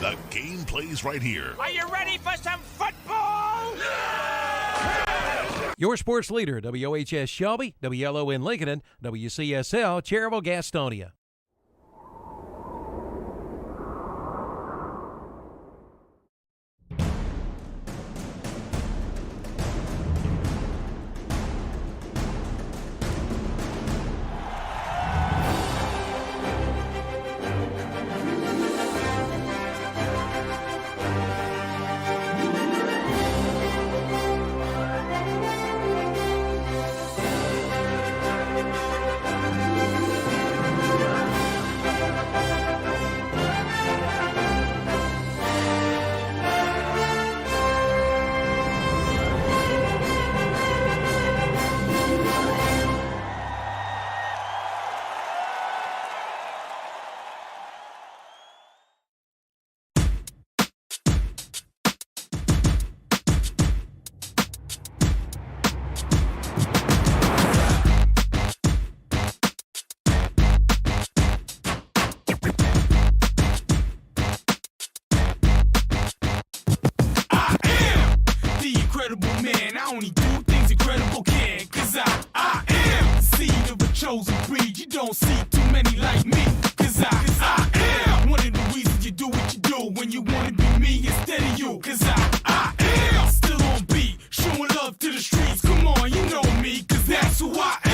The game plays right here. Are you ready for some football? Your sports leader, WOHS Shelby, WLON Lincoln, and WCSL Cherville Gastonia. Man, I only do things incredible can, 'cause I am the seed of a chosen breed. You don't see too many like me, 'cause I am one of the reasons you do what you do when you wanna be me instead of you, 'cause I am still on beat, showing love to the streets. Come on, you know me, 'cause that's who I am.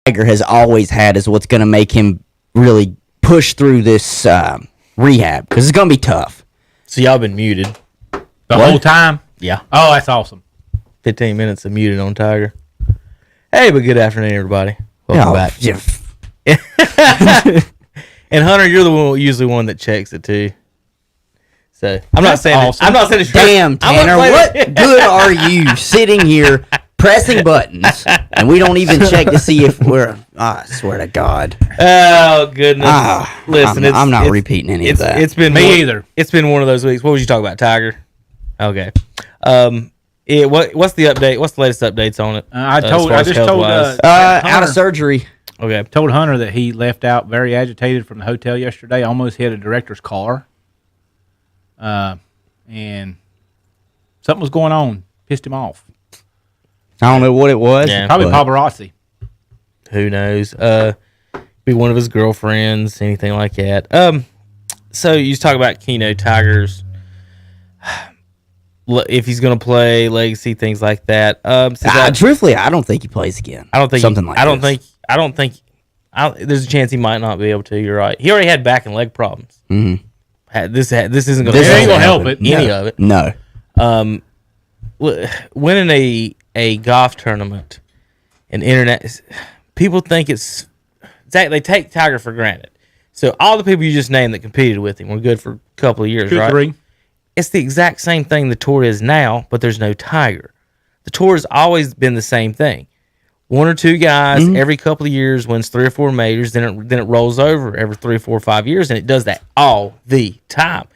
Tiger has always had is what's going to make him really push through this rehab, because it's going to be tough. So y'all been muted the whole time? Yeah. Oh, that's awesome. 15 minutes of muted on Tiger. Hey, but good afternoon, everybody. Welcome back. Yeah. And Hunter, you're the one usually one that checks it too. So I'm not saying awesome. I'm not saying it's Damn, Tanner, what good are you sitting here pressing buttons, and we don't even check to see if we're... I swear to God. Oh goodness! Listen, I'm not repeating any of that. It's been Me either. It's been one of those weeks. What was you talking about, Tiger? Okay. What's the update? What's the latest updates on it? I just told out of surgery. Okay. Told Hunter that he left out very agitated from the hotel yesterday. Almost hit a director's car. And something was going on. Pissed him off. I don't know what it was. Yeah. Probably paparazzi. Who knows? Be one of his girlfriends, anything like that. So you talk about Keno Tigers. If he's going to play legacy, things like that. Truthfully, I don't think he plays again. I don't think something like this. I don't think. There's a chance he might not be able to. You're right. He already had back and leg problems. Mm-hmm. This isn't going This ain't to gonna help it. any of it. No. Winning a golf tournament, an internet, people think it's Zach. They take Tiger for granted. So all the people you just named that competed with him were good for a couple of years, right? 2-3. It's the exact same thing the tour is now, but there's no Tiger. The tour has always been the same thing. One or two guys every couple of years wins 3 or 4 majors, then it rolls over every 3 or 4 or 5 years, and it does that all the time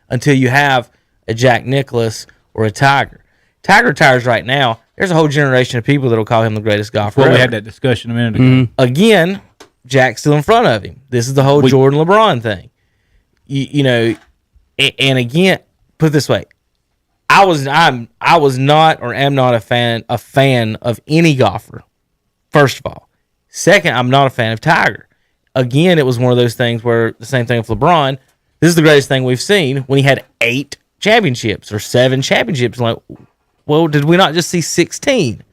until you have a Jack Nicklaus or a Tiger. Tiger retires right now. There's a whole generation of people that'll call him the greatest golfer. Well, we had that discussion a minute ago. Again, Jack's still in front of him. This is the whole Jordan LeBron thing. You know, and again, put it this way. I was not or am not a fan of any golfer. First of all. Second, I'm not a fan of Tiger. Again, it was one of those things where the same thing with LeBron. This is the greatest thing we've seen when he had 8 championships or 7 championships. Like, well, did we not just see 16?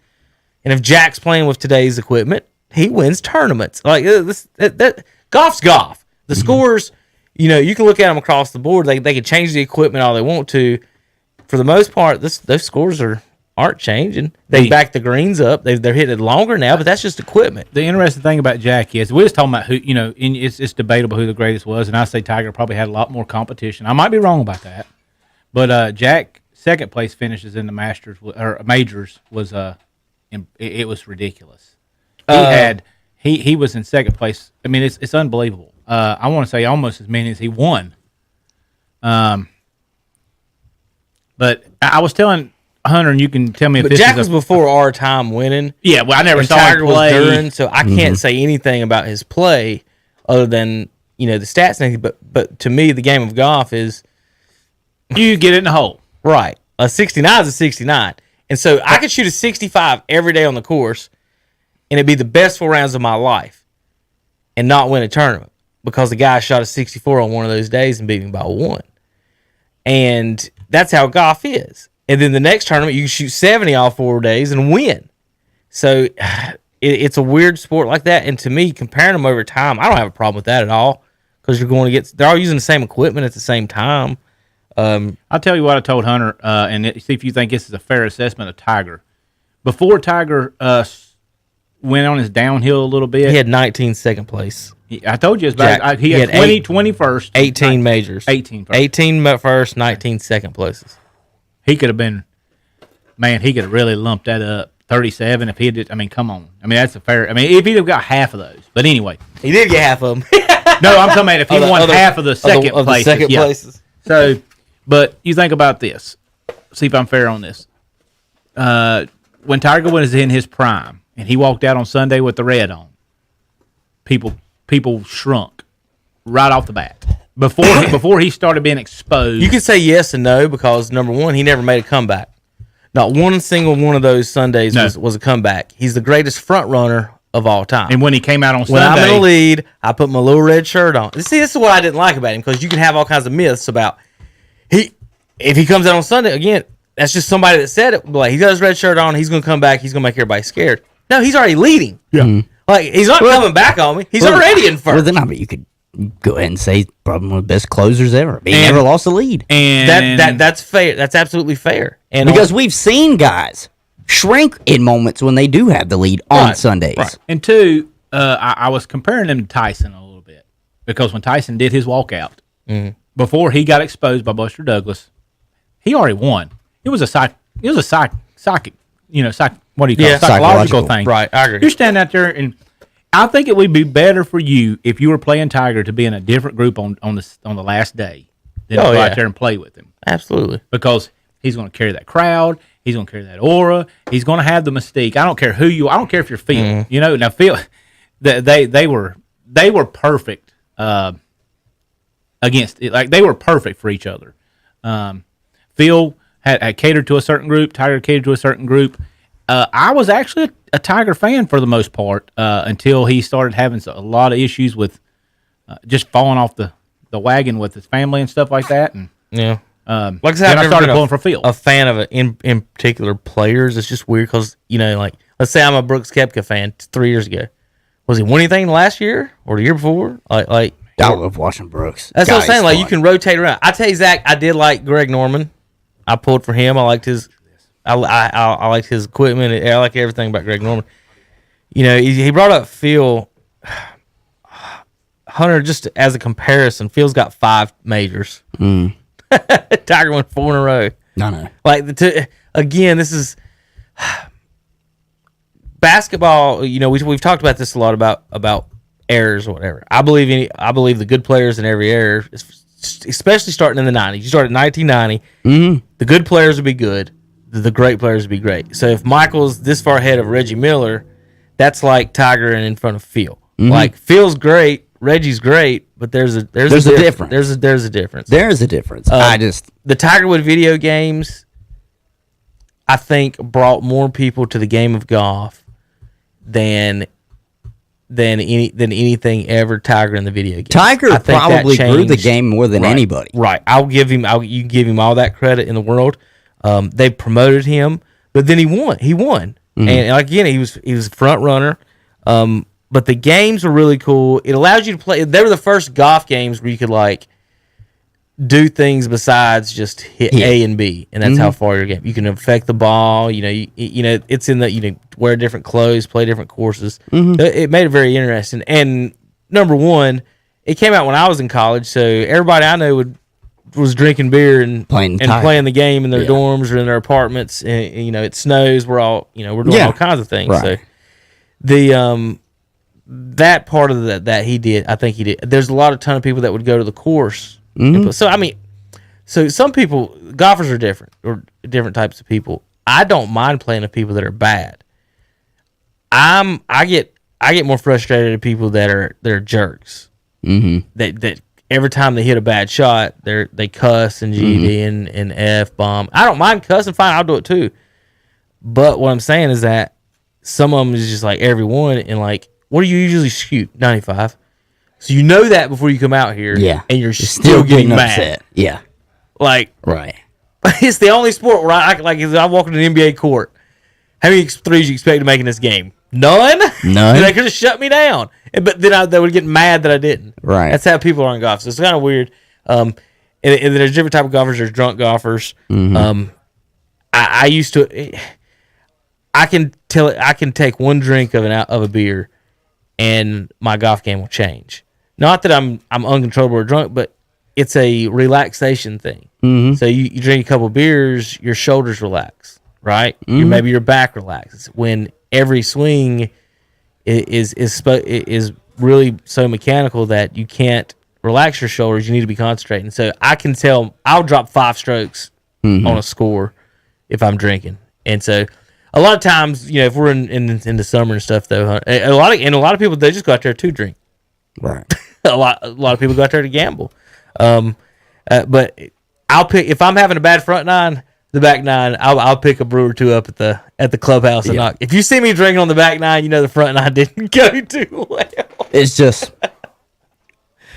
And if Jack's playing with today's equipment, he wins tournaments. Like that golf's golf. The scores, you know, you can look at them across the board. They can change the equipment all they want to. For the most part, those scores aren't changing. They back the greens up. They're hitting it longer now, but that's just equipment. The interesting thing about Jack is we're just talking about who, you know, it's debatable who the greatest was, and I say Tiger probably had a lot more competition. I might be wrong about that, but Jack second place finishes in the Masters or majors was it was ridiculous. He was in second place. I mean, it's unbelievable. I want to say almost as many as he won. But I was telling Hunter, and you can tell me if this Jack is was before our time winning. Yeah, well, I never saw Tiger him play. was during, so I can't say anything about his play other than, you know, the stats and anything. But to me, the game of golf is You get it in the hole. right. A 69 is a 69, and so I could shoot a 65 every day on the course, and it'd be the best 4 rounds of my life, and not win a tournament because the guy shot a 64 on one of those days and beat me by 1. And that's how golf is. And then the next tournament, you can shoot 70 all 4 days and win. So it's a weird sport like that. And to me, comparing them over time, I don't have a problem with that at all because you're going to they're all using the same equipment at the same time. I'll tell you what I told Hunter, and see if you think this is a fair assessment of Tiger. Before Tiger went on his downhill a little bit, He had 19 second place. I told you it's about. Jack, He had 20 first, 18 majors. 18 first. 18 first, 19 second places. He could have been, man. He could have really lumped that up. 37 if he did. I mean, come on. I mean, that's a fair. I mean, if he'd have got half of those. But anyway, He did get half of them. no, I'm talking about if he won half of the second places. The second yeah. places. So, but you think about this. See if I'm fair on this. When Tiger was in his prime and he walked out on Sunday with the red on, people shrunk right off the bat before he started being exposed. You can say yes and no because, number one, he never made a comeback. Not one single one of those Sundays was a comeback. He's the greatest front runner of all time. And when he came out on when Sunday, I'm in the lead, I put my little red shirt on. See, this is what I didn't like about him because you can have all kinds of myths about if he comes out on Sunday again. That's just somebody that said it. Like, he got his red shirt on. He's going to come back. He's going to make everybody scared. No, he's already leading. Yeah. Like, he's not coming back on me. He's already in first. Well, then you could go ahead and say probably one of the best closers ever. He never lost a lead. And that's fair. That's absolutely fair. And because we've seen guys shrink in moments when they do have the lead on Sundays. Right. And two, I was comparing him to Tyson a little bit because when Tyson did his walkout before he got exposed by Buster Douglas, he already won. It was a psychic, what do you call it? Psychological thing. Right, I agree. You're standing out there, and I think it would be better for you if you were playing Tiger to be in a different group on the last day than to go out there and play with him. Absolutely. Because he's going to carry that crowd. He's going to carry that aura. He's going to have the mystique. I don't care who you. I don't care if you're Phil. You know, now Phil, they were perfect against it. Like they were perfect for each other. Phil had catered to a certain group. Tiger catered to a certain group. I was actually a Tiger fan for the most part until he started having a lot of issues with just falling off the wagon with his family and stuff like that. And like I said, then I started pulling for Phil. A fan of in particular players. It's just weird because like let's say I'm a Brooks Koepka fan 3 years ago. Was he won anything last year or the year before? Like I love watching Brooks. That's what I'm saying. Like you can rotate around. I tell you, Zach, I did like Greg Norman. I pulled for him. I liked his. I liked his equipment. I like everything about Greg Norman. You know, he brought up Phil Hunter just as a comparison. Phil's got 5 majors. Tiger won 4 in a row. No. Like again, this is basketball. You know, we've talked about this a lot about errors or whatever. I believe the good players in every error, especially starting in the 90s. You start at 1990. The good players would be good. The great players would be great. So if Michael's this far ahead of Reggie Miller, that's like Tiger and in front of Phil. Like Phil's great, Reggie's great, but there's a difference. There's a difference. There is a difference. The Tigerwood video games, I think, brought more people to the game of golf than anything ever Tiger in the video game. Tiger probably grew the game more than anybody. Right. You give him all that credit in the world. They promoted him, but then he won. And again, he was a front runner. But the games were really cool. It allows you to play. They were the first golf games where you could like do things besides just hit A and B, and that's how far your game. You can affect the ball. You know, it's in the wear different clothes, play different courses. It made it very interesting. And number one, it came out when I was in college, so everybody I know was drinking beer and playing the game in their dorms or in their apartments. And it snows. We're doing all kinds of things. Right. So the that part of that he did, I think he did. There's a ton of people that would go to the course. So some people, golfers are different, or different types of people. I don't mind playing with people that are bad. I get more frustrated at people that are jerks. That every time they hit a bad shot, they cuss and GD and F bomb. I don't mind cussing, fine, I'll do it too. But what I'm saying is that some of them is just like everyone, and like, what do you usually shoot? 95. So you know that before you come out here, and you're still getting mad. Upset. Yeah, like right. It's the only sport where I walk into an NBA court. How many threes you expect to make in this game? None. They could have shut me down, but then they would get mad that I didn't. Right. That's how people are in golf. So it's kind of weird. And there's different type of golfers. There's drunk golfers. I used to. I can take one drink of a beer, and my golf game will change. Not that I'm uncontrollable or drunk, but it's a relaxation thing. So you drink a couple beers, your shoulders relax, right? Maybe your back relaxes. When every swing is really so mechanical that you can't relax your shoulders, you need to be concentrating. So I can tell I'll drop 5 strokes on a score if I'm drinking, and so. A lot of times, if we're in the summer and stuff, though, a lot of people, they just go out there to drink. Right. a lot of people go out there to gamble. But I'll pick, if I'm having a bad front nine, the back nine, I'll pick a brew or two up at the clubhouse and knock. If you see me drinking on the back nine, the front nine didn't go too well. It's just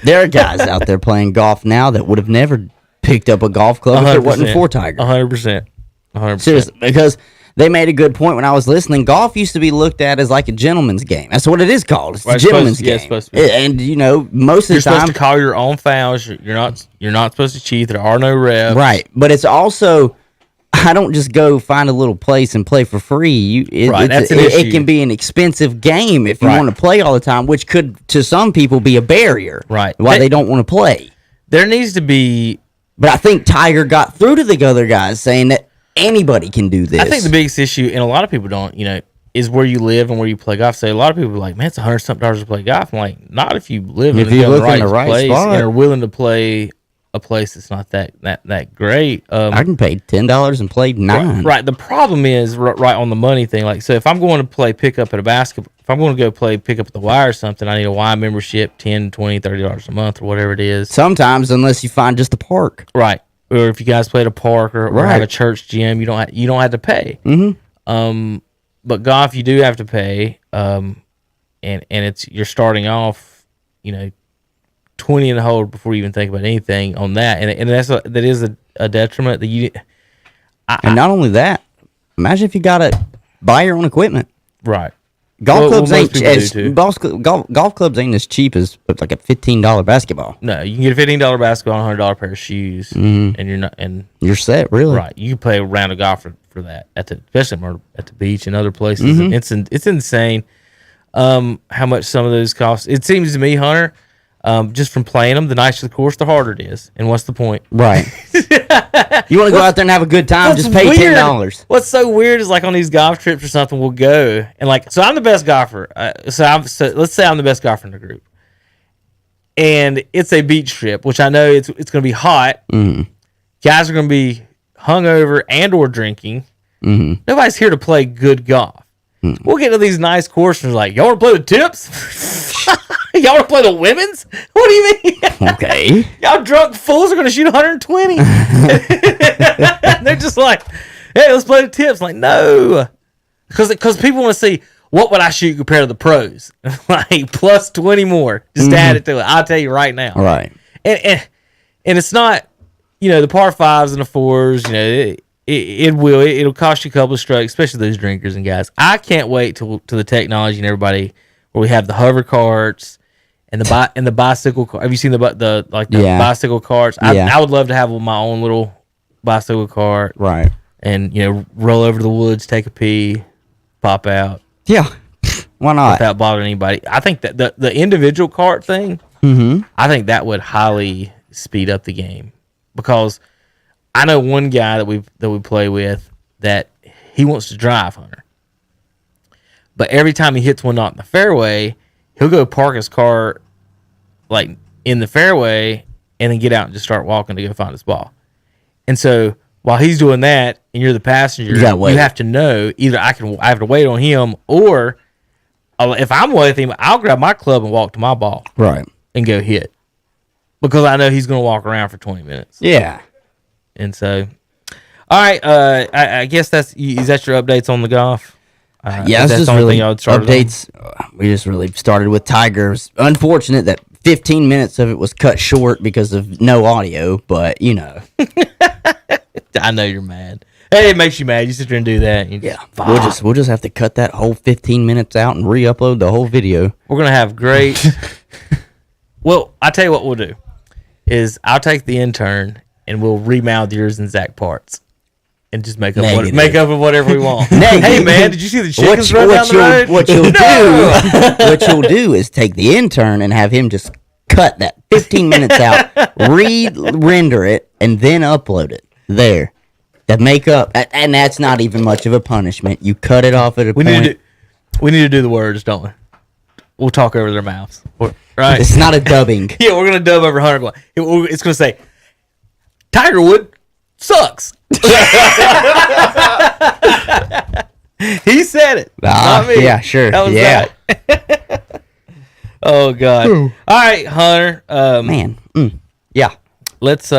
there are guys out there playing golf now that would have never picked up a golf club if it wasn't for Tiger. 100%. Seriously, because they made a good point when I was listening. Golf used to be looked at as like a gentleman's game. That's what it is called. It's a gentleman's game. It's supposed to be. And you know, most of You're the time, supposed to call your own fouls. You're not supposed to cheat. There are no refs. right? But it's also, I don't just go find a little place and play for free. That's an it issue. can be an expensive game if you Right. want to play all the time, which could to some people be a barrier. Right. Why they don't want to play. There needs to be. But I think Tiger got through to the other guys saying that anybody can do this. I think the biggest issue, and a lot of people don't, is where you live and where you play golf. So a lot of people are like, man, it's $100-something to play golf. I'm like, not if you live in the right place spot. and are willing to play a place that's not that great. I can pay $10 and play 9. Right. The problem is right on the money thing. Like, so if I'm going to play pickup at a basketball, if I'm going to go play pickup at the Y or something, I need a Y membership, $10, $20, $30 a month or whatever it is. Sometimes, unless you find just a park. Right. Or if you guys play at a park or have a church gym, you don't have to pay. Mm-hmm. But golf, you do have to pay. And you're starting off, 20 in the hole before you even think about anything on that, and that is a detriment that you. And not only that, imagine if you got to buy your own equipment. Right. Golf clubs most ain't people as golf clubs ain't as cheap as like a $15 basketball. No, you can get a $15 basketball and $100 pair of shoes, and you're not You're set, really. right. You can play a round of golf for that especially at the beach and other places. And it's insane how much some of those cost. It seems to me, Hunter. Just from playing them, the nicer the course, the harder it is. And what's the point? Right. You want to go out there and have a good time, just pay $10. What's so weird is like on these golf trips or something, we'll go and so I'm the best golfer. So let's say I'm the best golfer in the group, and it's a beach trip, which I know it's going to be hot. Mm-hmm. Guys are going to be hungover and or drinking. Mm-hmm. Nobody's here to play good golf. Mm-hmm. We'll get to these nice courses like, y'all want to play with tips? Y'all want to play the women's? What do you mean? Okay. Y'all drunk fools are going to shoot 120. They're just like, hey, let's play the tips. Like, no. Because people want to see, what would I shoot compared to the pros? Like, plus 20 more. Just add it to it. I'll tell you right now. Right. And it's not, the par 5s and the 4s, it'll cost you a couple of strokes, especially those drinkers and guys. I can't wait till the technology and everybody, where we have the hover carts, and the bicycle car. Have you seen the bicycle carts? I would love to have my own little bicycle cart. Right. And roll over to the woods, take a pee, pop out. Yeah. Why not? Without bothering anybody. I think that the individual cart thing, I think that would highly speed up the game, because I know one guy that we play with that he wants to drive, Hunter. But every time he hits one not in the fairway, he'll go park his car like in the fairway and then get out and just start walking to go find his ball. And so while he's doing that and you're the passenger, you have to know either I have to wait on him, or if I'm with him, I'll grab my club and walk to my ball. Right. And go hit. Because I know he's going to walk around for 20 minutes. Yeah. And so, all right, I guess is that your updates on the golf? Yeah, it's just really updates. We just really started with Tigers. Unfortunate that 15 minutes of it was cut short because of no audio, but I know you're mad. Hey, it makes you mad. You sit there and do that. We'll just have to cut that whole 15 minutes out and re-upload the whole video. We're gonna have great. Well, I tell you what we'll do is I'll take the intern and we'll remount yours and Zach parts. And just make up of whatever we want. Hey man, did you see the chickens run down the road? What you'll do is take the intern and have him just cut that 15 minutes out, re-render it, and then upload it. There. The makeup, and that's not even much of a punishment. You cut it off at a point. We need to do the words, don't we? We'll talk over their mouths. Right? It's not a dubbing. Yeah, we're going to dub over Hunter. It's going to say, Tiger Wood sucks. He said it. Not me. Yeah, sure. That was that. Oh God. All right, Hunter. Man. Yeah. Let's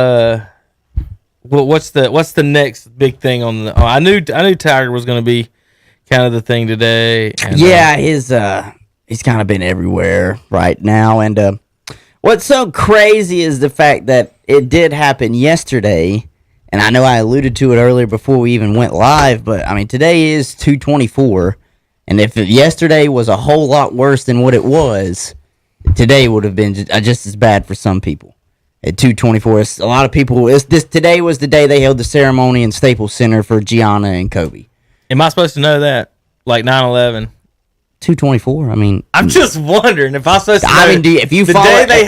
what's the next big thing on the I knew Tiger was going to be kind of the thing today. And, he's kind of been everywhere right now, and what's so crazy is the fact that it did happen yesterday. And I know I alluded to it earlier before we even went live, but I mean, today is 224. And if yesterday was a whole lot worse than what it was, today would have been just as bad for some people. At 224, a lot of people. Today was the day they held the ceremony in Staples Center for Gianna and Kobe. Am I supposed to know that? Like 9/11? 224. I mean, I'm just wondering if I'm supposed to know. I mean, if you the follow day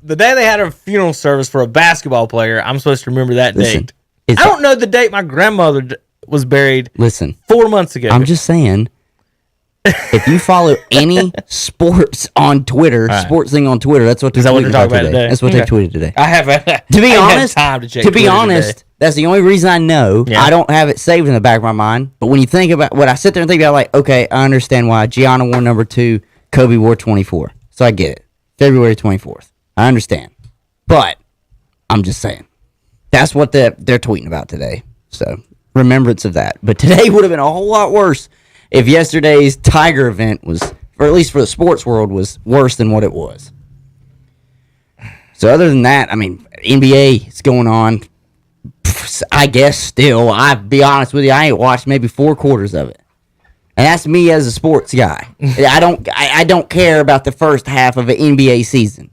they had a funeral service for a basketball player, I'm supposed to remember that date. I don't know the date my grandmother was buried. Listen, 4 months ago. I'm just saying. If you follow any sports on Twitter, sports thing on Twitter, that's what they're talking about today. That's what they tweeted today. I haven't. To be honest, time to check. To be honest, that's the only reason I know. Yeah. I don't have it saved in the back of my mind. But when you think about what I sit there and think about, like, okay, I understand why Gianna wore number 2, Kobe wore 24. So I get it. February 24th. I understand. But I'm just saying, that's what they're tweeting about today. So remembrance of that. But today would have been a whole lot worse if yesterday's Tiger event was, or at least for the sports world, was worse than what it was. So other than that, I mean, NBA is going on. I guess still, I'll be honest with you, I ain't watched maybe 4 quarters of it. And that's me as a sports guy. I don't care about the first half of an NBA season.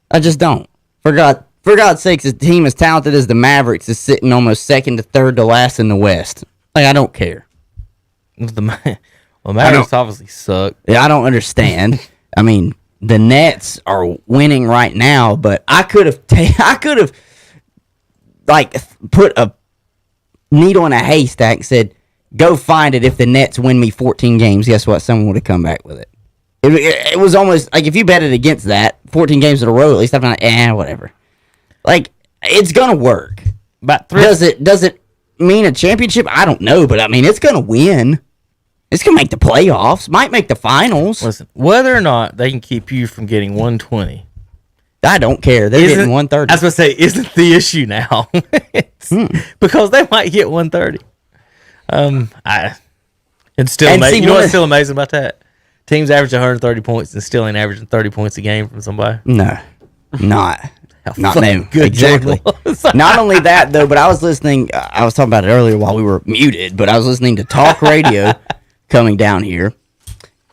I just don't. For God's sakes, a team as talented as the Mavericks is sitting almost second to third to last in the West. Like, I don't care. Mavericks obviously suck. Yeah, I don't understand. I mean, the Nets are winning right now, but I could have like put a needle in a haystack and said, "Go find it." If the Nets win me 14 games, guess what? Someone would have come back with it. It was almost like if you bet it against that 14 games in a row, at least I'm like, whatever. Like, it's gonna work. But does it mean a championship? I don't know, but I mean, it's gonna win. It's gonna make the playoffs. Might make the finals. Listen, whether or not they can keep you from getting 120, I don't care. They're getting 130. I was going to say, isn't the issue now? Because they might get 130. It's still amazing. You know what's still amazing about that? Teams average 130 points and still ain't averaging 30 points a game from somebody. No, not them. Good exactly. Not only that though, but I was listening. I was talking about it earlier while we were muted, but I was listening to talk radio coming down here,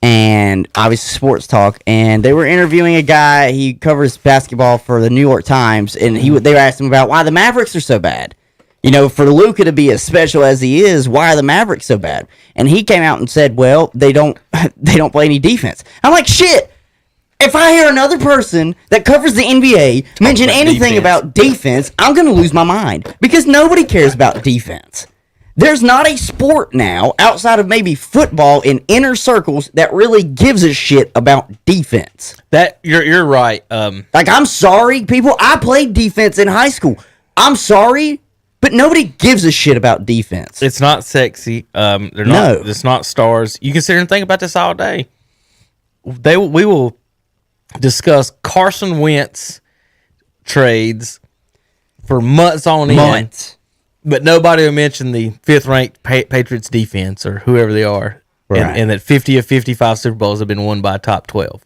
and obviously sports talk, and they were interviewing a guy. He covers basketball for the New York Times, and they were asking him about why the Mavericks are so bad. You know, for Luka to be as special as he is, why are the Mavericks so bad? And he came out and said, well, they don't play any defense. I'm like, shit. If I hear another person that covers the NBA mention anything about defense, I'm going to lose my mind because nobody cares about defense. There's not a sport now outside of maybe football in inner circles that really gives a shit about defense. That you're right. Like, I'm sorry, people. I played defense in high school. I'm sorry, but nobody gives a shit about defense. It's not sexy. They're not. It's not stars. You can sit here and think about this all day. We will discuss Carson Wentz trades for months on end. But nobody will mention the 5th-ranked Patriots defense or whoever they are, right. and that 50 of 55 Super Bowls have been won by top 12.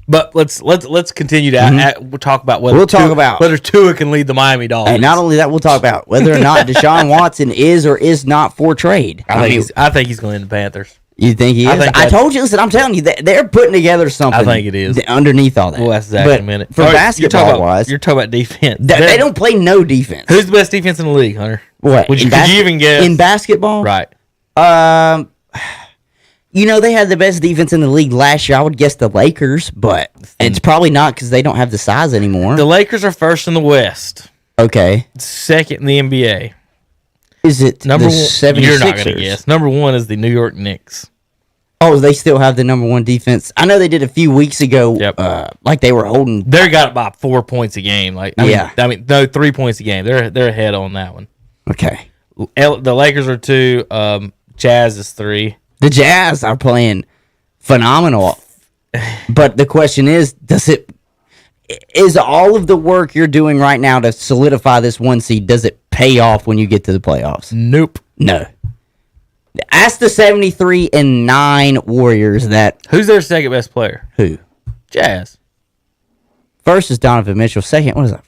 But let's continue to we'll talk about whether Tua can lead the Miami Dolphins. And not only that, we'll talk about whether or not Deshaun Watson is or is not for trade. I think he's going to the Panthers. You think he is? I told you. Listen, I'm telling you, they're putting together something. I think it is underneath all that. We'll ask Zach in a minute. For basketball wise, you're talking about defense. They don't play no defense. Who's the best defense in the league, Hunter? What? Could you even guess in basketball? Right. You know, they had the best defense in the league last year. I would guess the Lakers, but it's probably not because they don't have the size anymore. The Lakers are first in the West. Okay. Second in the NBA. Is it number the 76ers? You're not going to guess. Number 1 is the New York Knicks. Oh, they still have the number 1 defense. I know they did a few weeks ago. Yep. Like they were holding. They got about 4 points a game. I mean, no, 3 points a game. They're ahead on that one. Okay. The Lakers are 2. Jazz is 3. The Jazz are playing phenomenal. But the question is, is all of the work you're doing right now to solidify this 1 seed, does it pay off when you get to the playoffs? Nope. No. Ask the 73-9 Warriors that. Who's their second best player? Who? Jazz. First is Donovan Mitchell. Second, what is that?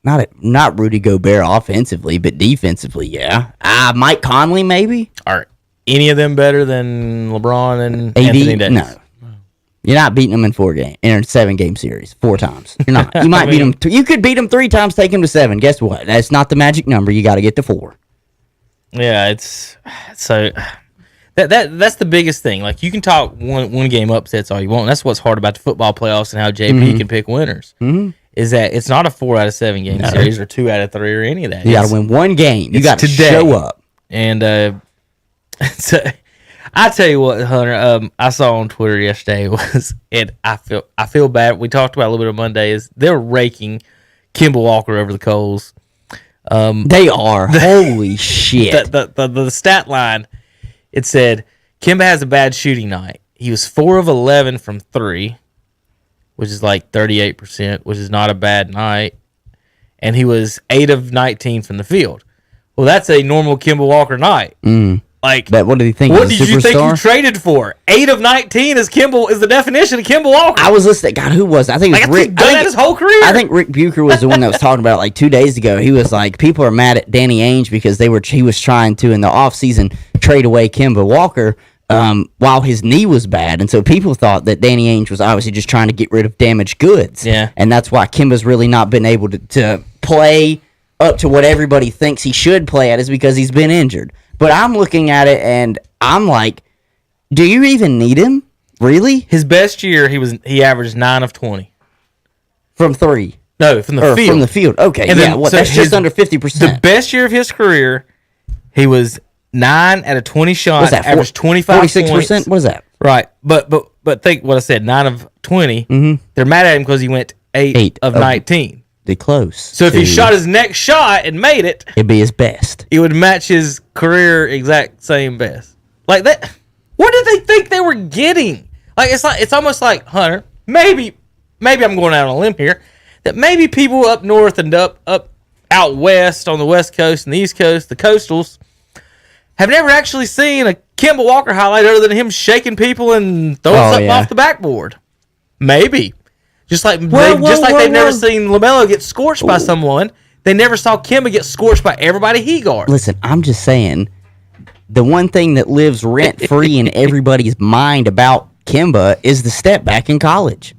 not Rudy Gobert offensively, but defensively, yeah. Mike Conley, maybe? Are any of them better than LeBron and AD? Anthony Davis? No. You're not beating them in 7-game series 4 times. You're not. You might beat them. You could beat them 3 times, take them to 7. Guess what? That's not the magic number. You got to get to 4. Yeah, it's so that's the biggest thing. Like, you can talk one game upsets all you want. That's what's hard about the football playoffs and how JP can pick winners. Is that it's not a 4 out of 7 game series or 2 out of 3 or any of that. You got to win one game. You got to show up. And so I tell you what, Hunter, I saw on Twitter yesterday and I feel bad. We talked about a little bit on Monday. Is they're raking Kemba Walker over the coals. They are. Holy shit. The stat line, it said Kemba has a bad shooting night. He was 4 of 11 from 3, which is like 38%, which is not a bad night. And he was 8 of 19 from the field. Well, that's a normal Kemba Walker night. Like, but what did he think? What did you think you traded for? 8 of 19 is the definition of Kemba Walker. I was listening. God, who was it? I think it was Rick. Done that his whole career. I think Rick Bucher was the one that was talking about it like 2 days ago. He was like, people are mad at Danny Ainge because he was trying to in the offseason trade away Kemba Walker while his knee was bad, and so people thought that Danny Ainge was obviously just trying to get rid of damaged goods. Yeah, and that's why Kemba's really not been able to play up to what everybody thinks he should play at, is because he's been injured. But I'm looking at it and I'm like, do you even need him? Really? His best year, he averaged 9 of 20 from 3. No, from the field. From the field. Okay, and yeah. That's just under 50%. The best year of his career, he was 9 out of 20 shots. What's that? Averaged 25 46%. Points. What is that? Right, but think what I said. 9 of 20. They're mad at him because he went 8 of 19. The close. So if he shot his next shot and made it, it'd be his best. It would match his career exact same best. Like that. What did they think they were getting? Like it's almost like, Hunter. Maybe I'm going out on a limb here. That maybe people up north and up out west on the west coast and the east coast, the coastals, have never actually seen a Kemba Walker highlight other than him shaking people and throwing something off the backboard. Maybe. Just like they've never seen LaMelo get scorched by someone, they never saw Kemba get scorched by everybody he guards. Listen, I'm just saying, the one thing that lives rent-free in everybody's mind about Kemba is the step back in college.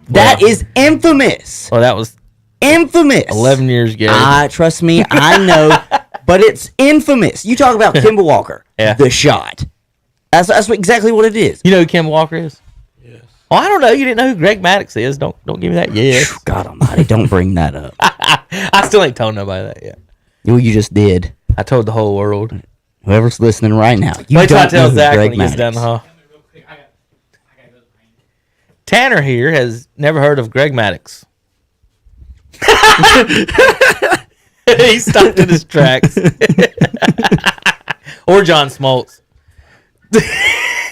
That is infamous. Well, that was infamous. 11 years ago. Trust me, I know, but it's infamous. You talk about Kemba Walker, the shot. That's exactly what it is. You know who Kemba Walker is? Oh, I don't know. You didn't know who Greg Maddux is. Don't give me that. Yes. God almighty, don't bring that up. I still ain't told nobody that yet. Well, you just did. I told the whole world. Whoever's listening right now. Wait till I tell Zach when he gets down the hall. Tanner here has never heard of Greg Maddux. He stopped in his tracks. Or John Smoltz.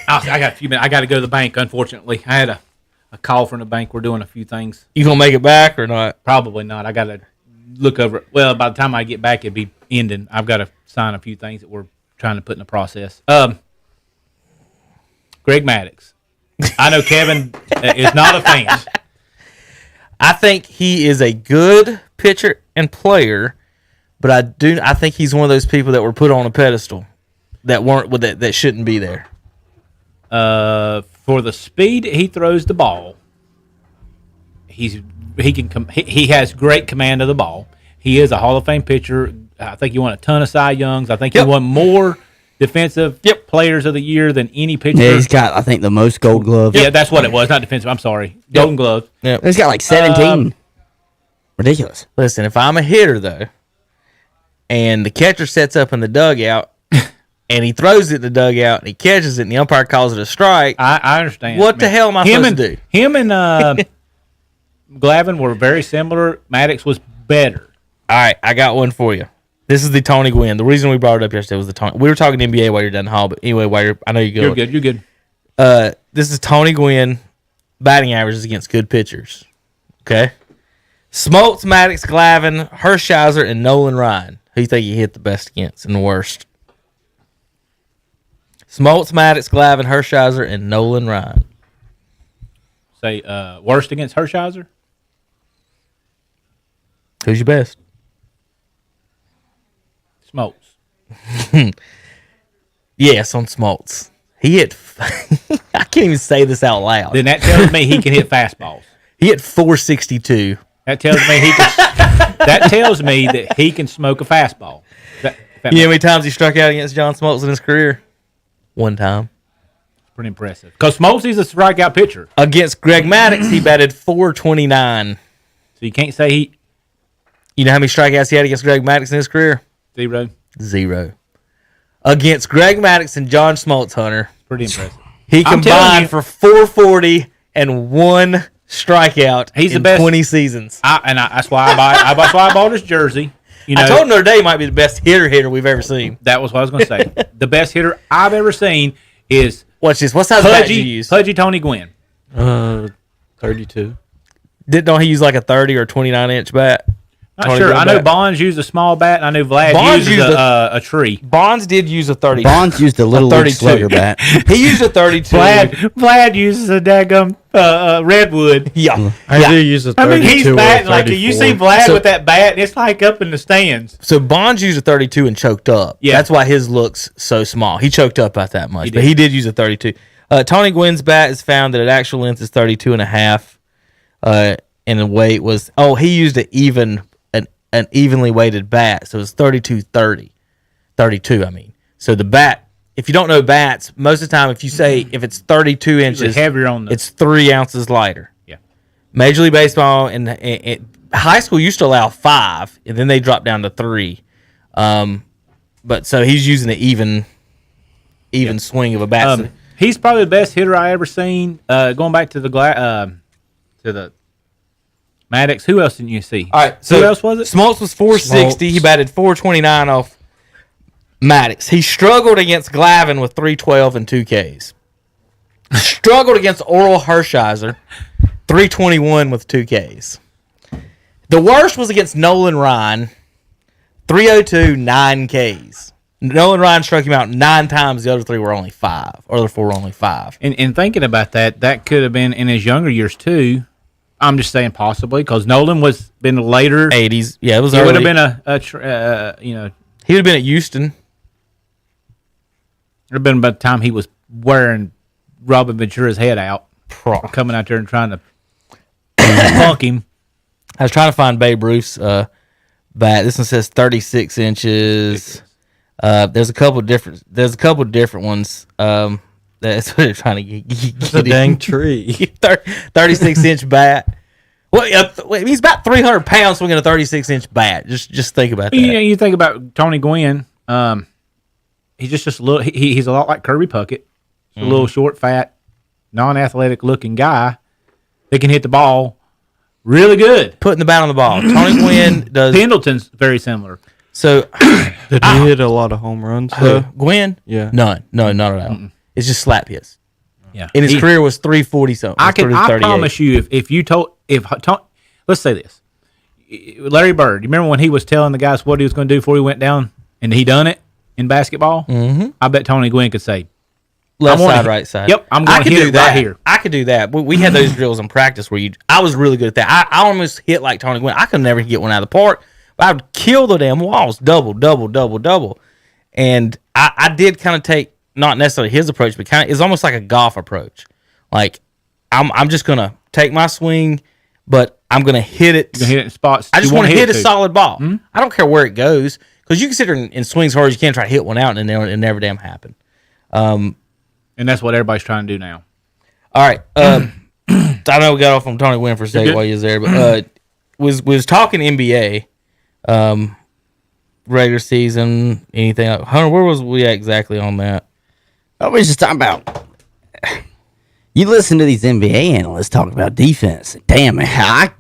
I got a few minutes. I got to go to the bank, unfortunately. I had a call from the bank. We're doing a few things. You going to make it back or not? Probably not. I got to look over it. Well, by the time I get back, it'll be ending. I've got to sign a few things that we're trying to put in the process. Greg Maddux. I know Kevin is not a fan. I think he is a good pitcher and player, but I think he's one of those people that were put on a pedestal that shouldn't be there. For the speed he throws the ball, he has great command of the ball. He is a Hall of Fame pitcher. I think he won a ton of Cy Youngs. I think he won more defensive players of the year than any pitcher. Yeah, he's got, I think, the most Gold Gloves. Yeah, that's what it was. Not defensive. I'm sorry. Golden Glove. Yeah, he's got like 17. Ridiculous. Listen, if I'm a hitter though, and the catcher sets up in the dugout. And he throws it in the dugout, and he catches it, and the umpire calls it a strike. I understand. What the hell am I supposed to do? Him and Glavine were very similar. Maddux was better. All right, I got one for you. This is the Tony Gwynn. The reason we brought it up yesterday was the Tony. We were talking NBA while you're down the hall, but anyway, I know you're good. You're good. This is Tony Gwynn batting averages against good pitchers. Okay? Smoltz, Maddux, Glavine, Hershiser, and Nolan Ryan. Who do you think he hit the best against and the worst? Smoltz, Maddux, Glavine, Hershiser, and Nolan Ryan. Say worst against Hershiser? Who's your best? Smokes. Yes, on Smoltz. He hit. I can't even say this out loud. Then that tells me he can hit fastballs. He hit 462. That tells me he can. That tells me that he can smoke a fastball. You know how many times he struck out against John Smoltz in his career? One time. Pretty impressive. Because Smoltz is a strikeout pitcher. Against Greg Maddux, he batted 429. So you can't say he. You know how many strikeouts he had against Greg Maddux in his career? 0. 0. Against Greg Maddux and John Smoltz, Hunter, Pretty impressive. he combined for 440 and 1 strikeout. He's in the best 20 seasons. That's why I bought his jersey. You know, I told him the other day he might be the best hitter we've ever seen. that was what I was going to say. The best hitter I've ever seen is Watch this. What size bat did you use? Pudgy Tony Gwynn. 32. Don't he use like a 30 or 29-inch bat? Not Tony sure. Gwynn I know bat? Bonds used a small bat, and I know Vlad Bonds used used a tree. Bonds did use a 30. Bonds used a little league 32. slugger bat. He used a 32. Vlad uses a daggum redwood. Yeah. I do use a 32 I mean, he's or batting like you see 34. Vlad with that bat, and it's like up in the stands. So Bonds used a 32 and choked up. Yeah. That's why his looks so small. He choked up about that much, He but did. he did use a 32. Tony Gwynn's bat is found that at actual length is 32 and a half. And the weight was he used an evenly weighted bat, so it's 32-30. 32, I mean. So the bat, if you don't know bats, most of the time if it's 32 inches, heavier on the. it's 3 ounces lighter. Yeah. Major League Baseball and high school used to allow 5, and then they dropped down to 3. But so he's using an even swing of a bat. He's probably the best hitter I ever seen. Going back to the Maddox. Who else didn't you see? All right. So who else was it? Smoltz was 460. He batted 429 off Maddox. He struggled against Glavine with 312 and 2 Ks. Struggled against Oral Hershiser, 321 with 2 Ks. The worst was against Nolan Ryan, 302, 9 Ks. Nolan Ryan struck him out 9 times. The other 3 were only 5. Or the 4 were only 5. And thinking about that could have been in his younger years too. I'm just saying possibly because Nolan was been later 80s. Yeah, it was It early. would have been He would have been at Houston. It would have been about the time he was wearing Robin Ventura's head out, coming out there and trying to funk him. I was trying to find Babe Ruth's bat. This one says 36 inches. There's a couple different ones. That's what they're trying to get. It's a dang tree. 36-inch bat. Well, he's about 300 pounds swinging a 36-inch bat. Just think about that. You think about Tony Gwynn. He's just a little. He's a lot like Kirby Puckett. He's a little short, fat, non-athletic looking guy that can hit the ball really good. Putting the bat on the ball. Tony Gwynn does. Pendleton's very similar. So Did he hit a lot of home runs, though? Gwynn? Yeah. None. No, not at all. It's just slap hits. Yeah, And his career was 340 something. I promise you, let's say this, Larry Bird. You remember when he was telling the guys what he was going to do before he went down, and he done it in basketball? Mm-hmm. I bet Tony Gwynn could say left side, right side. Yep, I'm going to hit it right here. I could do that. We had those drills in practice where I was really good at that. I almost hit like Tony Gwynn. I could never get one out of the park, but I would kill the damn walls. Double. And I did kind of take not necessarily his approach, but kind of it's almost like a golf approach. Like I'm just gonna take my swing, but I'm gonna hit it. You can hit it in spots. I just want to hit a to. solid ball. Mm-hmm. I don't care where it goes because you can sit there and swing as hard as you can, try to hit one out, and it never damn happen. And that's what everybody's trying to do now. All right. I know we got off on Tony Gwynn for a second while you was there, but was talking NBA, regular season, anything. Hunter, where was we at exactly on that? I was just talking about. You listen to these NBA analysts talk about defense. Damn, I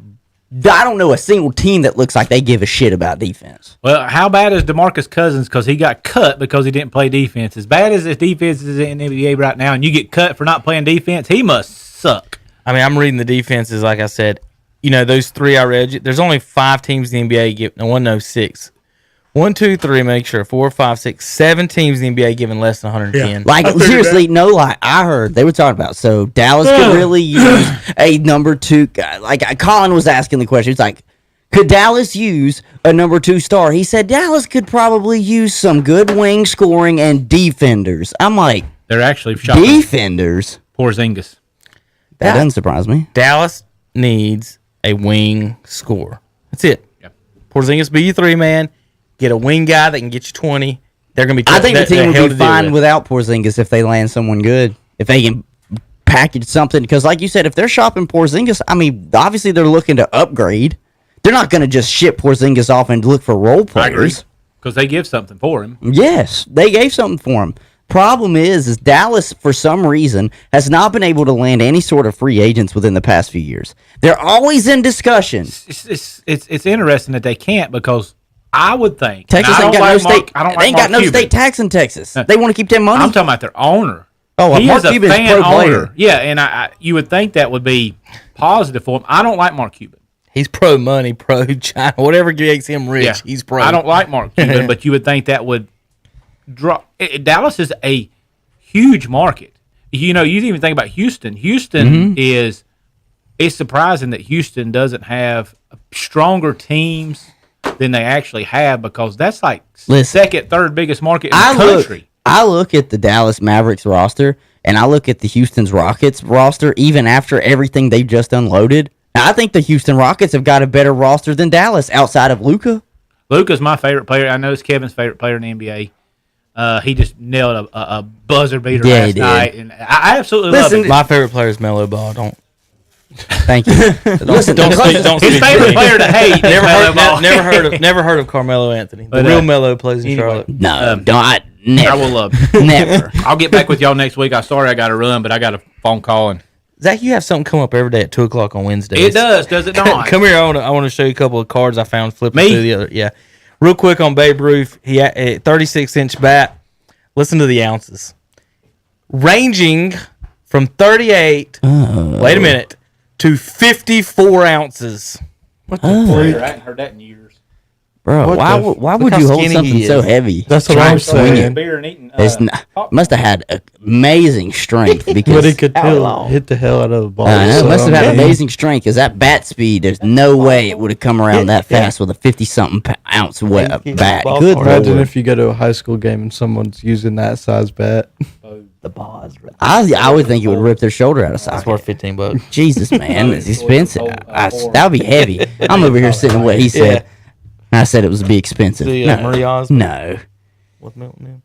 don't know a single team that looks like they give a shit about defense. Well, how bad is DeMarcus Cousins because he got cut because he didn't play defense? As bad as his defense is in the NBA right now, and you get cut for not playing defense, he must suck. I mean, I'm reading the defenses, like I said. You know, those 3 I read, there's only 5 teams in the NBA 6. 1, 2, 3, make sure. 4, 5, 6, 7 teams in the NBA giving less than 110. Yeah. Like, seriously, no lie. I heard they were talking about, so Dallas could really use a number 2 guy. Like, Colin was asking the question. It's like, Could Dallas use a number 2 star? He said Dallas could probably use some good wing scoring and defenders. I'm like, They're actually shopping defenders? Porzingis. That doesn't surprise me. Dallas needs a wing score. That's it. Yep. Porzingis be your 3-man. Get a wing guy that can get you 20. They're going to be. I think the team hell would to be deal fine with. without Porzingis if they land someone good. If they can package something. Because like you said, if they're shopping Porzingis, I mean, obviously they're looking to upgrade. They're not going to just ship Porzingis off and look for role players. Because they give something for him. Yes, they gave something for him. Problem is Dallas, for some reason, has not been able to land any sort of free agents within the past few years. They're always in discussion. It's interesting that they can't because I would think Texas ain't got no state. They ain't got no Cuban. state tax in Texas. They want to keep their money. I'm talking about their owner. Oh, he Mark is a Cuban's fan pro player. owner. Yeah, and you would think that would be positive for him. I don't like Mark Cuban. He's pro money, pro China, whatever makes him rich. Yeah. He's pro. I don't like Mark Cuban, but you would think that would draw. Dallas is a huge market. You know, you didn't even think about Houston. Houston is. It's surprising that Houston doesn't have stronger teams than they actually have because that's like second, third biggest market in the country. I look at the Dallas Mavericks roster and I look at the Houston Rockets roster even after everything they've just unloaded. I think the Houston Rockets have got a better roster than Dallas outside of Luka. Luka's my favorite player. I know it's Kevin's favorite player in the NBA. He just nailed a buzzer beater last night, and I absolutely love it. My favorite player is Melo Ball. Thank you. Listen, don't his favorite player to hate. Never heard of Carmelo Anthony. The real Melo plays in Charlotte. No, don't. Never. I will love Never. I'll get back with y'all next week. I'm sorry I got to run, but I got a phone call and. Zach, you have something come up every day at 2:00 on Wednesdays. It does it not? Come here. I want to show you a couple of cards I found flipping through the other. Yeah, real quick on Babe Ruth. He had a 36-inch bat. Listen to the ounces, ranging from 38. Wait a minute, to 54 ounces. What the freak? I haven't heard that in years. Bro, why would you hold something so heavy? That's what I'm saying. Beer and eating. Must have had amazing strength because But he could hit the hell out of the ball. I know, so must have had I'm amazing strength because that bat speed. There's no way it would have come around that fast with a 50-something ounce bat. Good Imagine lord! if you go to a high school game and someone's using that size bat. The ball is I would think it would rip their shoulder out of That's socket. worth $15. Jesus, man, it's expensive. That would be heavy. I'm over here sitting what he said. I said it was be expensive. Marie Osmond No. with Milton.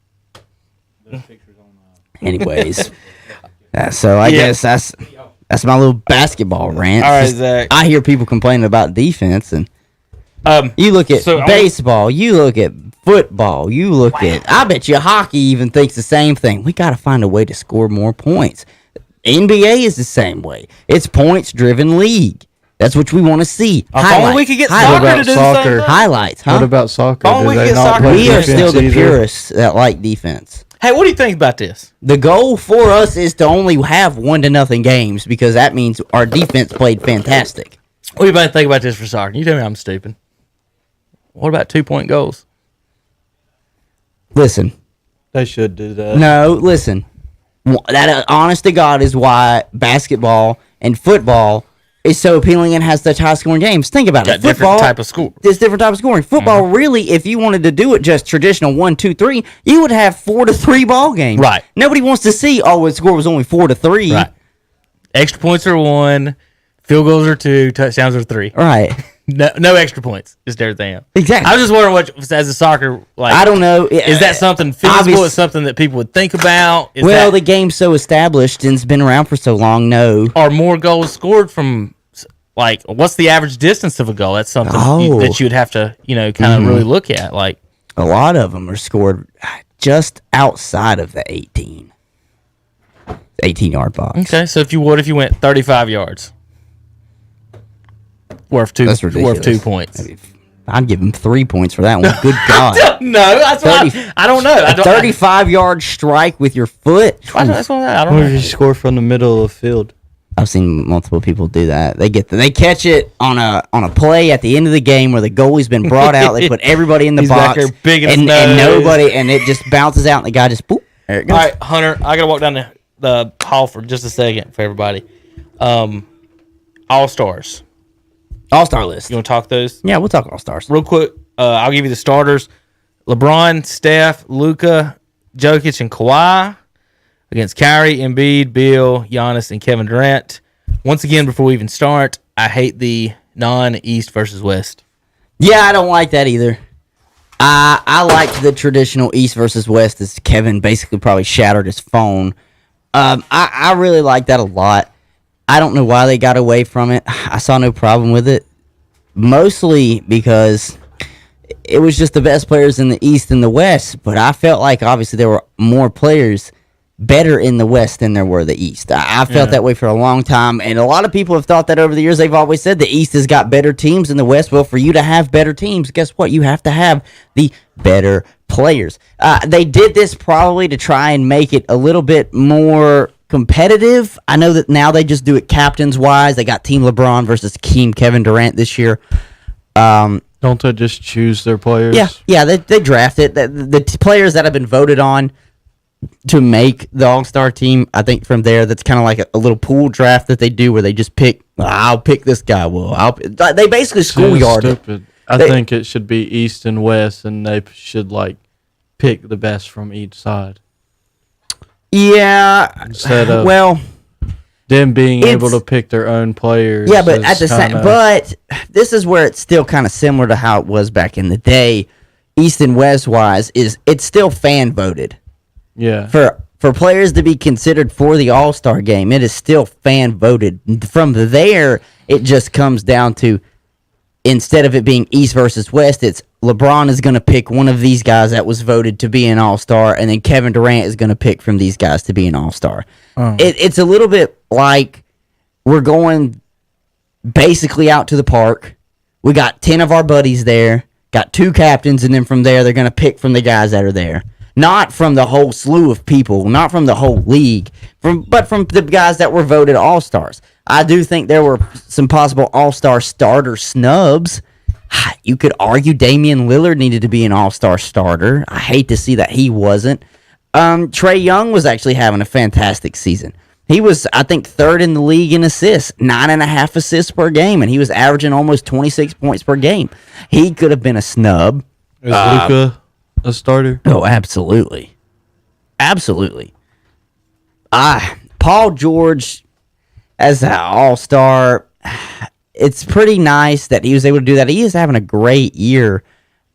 Anyways, so I guess that's my little basketball rant. All right, Just- Zach. I hear people complaining about defense, and you look at so baseball, you look at football, you look at. I bet you hockey even thinks the same thing. We got to find a way to score more points. NBA is the same way. It's points-driven league. That's what we want to see. only we could get soccer to do the same thing. Highlights, huh? What about soccer? Oh, Do we they get not soccer. play We are defense still the either? purists that like defense. Hey, what do you think about this? The goal for us is to only have 1-0 games because that means our defense played fantastic. What do you think about this for soccer? You tell me I'm stupid. What about 2-point goals? Listen, They should do that. no, listen. That honest to God is why basketball and football is so appealing and has such high scoring games. Think about it. Different type of score. It's different type of scoring. Football, really, if you wanted to do it just traditional 1, 2, 3, you would have 4-3 ball games. Right. Nobody wants to see, the score was only 4-3. Right. Extra points are 1, field goals are 2, touchdowns are 3. Right. No extra points, just everything else. Exactly. I was just wondering what, as a soccer, like, I don't know. is that something feasible? Is something that people would think about? The game's so established and it's been around for so long. No. Are more goals scored from, like, what's the average distance of a goal? That's something that you would have to, kind of really look at. Like, a lot of them are scored just outside of the 18-yard box. okay, so if you went 35 yards, worth 2 That's ridiculous. worth 2 points. I'd give him 3 points for that one. Good God. No, that's what I don't know. A 35-yard strike with your foot. That's what I don't What know. if you score from the middle of the field? I've seen multiple people do that. They catch it on a play at the end of the game where the goalie's been brought out. They put everybody in the He's box back there big in his and nose. nobody, and it just bounces out, and the guy just boop. There it goes. All right, Hunter, I got to walk down the hall for just a second for everybody. All-Stars. All-Star list. You want to talk those? Yeah, we'll talk All-Stars. Real quick, I'll give you the starters. LeBron, Steph, Luka, Jokic, and Kawhi against Kyrie, Embiid, Bill, Giannis, and Kevin Durant. Once again, before we even start, I hate the non-East versus West. Yeah, I don't like that either. I like the traditional East versus West, as Kevin basically probably shattered his phone. I really like that a lot. I don't know why they got away from it. I saw no problem with it. Mostly because it was just the best players in the East and the West. But I felt like, obviously, there were more players better in the West than there were the East. I felt that way for a long time. And a lot of people have thought that over the years. They've always said the East has got better teams than the West. Well, for you to have better teams, guess what? You have to have the better players. They did this probably to try and make it a little bit more competitive. I know that now they just do it captains-wise. They got Team LeBron versus Team Kevin Durant this year. Don't they just choose their players? Yeah, they draft it. The players that have been voted on to make the All-Star team, I think from there, that's kind of like a little pool draft that they do where they just pick, I'll pick this guy. Well, they basically schoolyard it. Stupid. I think it should be East and West, and they should, pick the best from each side. Yeah. Instead of them being able to pick their own players. Yeah, but at the same, but this is where it's still kind of similar to how it was back in the day. East and West wise, it's still fan voted. Yeah. For players to be considered for the All-Star game, it is still fan voted. From there, it just comes down to, instead of it being East versus West, it's LeBron is going to pick one of these guys that was voted to be an All-Star, and then Kevin Durant is going to pick from these guys to be an All-Star. It's a little bit like we're going basically out to the park. We got 10 of our buddies there, got 2 captains, and then from there, they're going to pick from the guys that are there. Not from the whole slew of people, not from the whole league, but from the guys that were voted All-Stars. I do think there were some possible All-Star starter snubs. You could argue Damian Lillard needed to be an All-Star starter. I hate to see that he wasn't. Trae Young was actually having a fantastic season. He was, I think, 3rd in the league in assists, 9.5 assists per game, and he was averaging almost 26 points per game. He could have been a snub. Is Luka a starter? Oh, absolutely. Absolutely. Paul George as an all-star, it's pretty nice that he was able to do that. He is having a great year.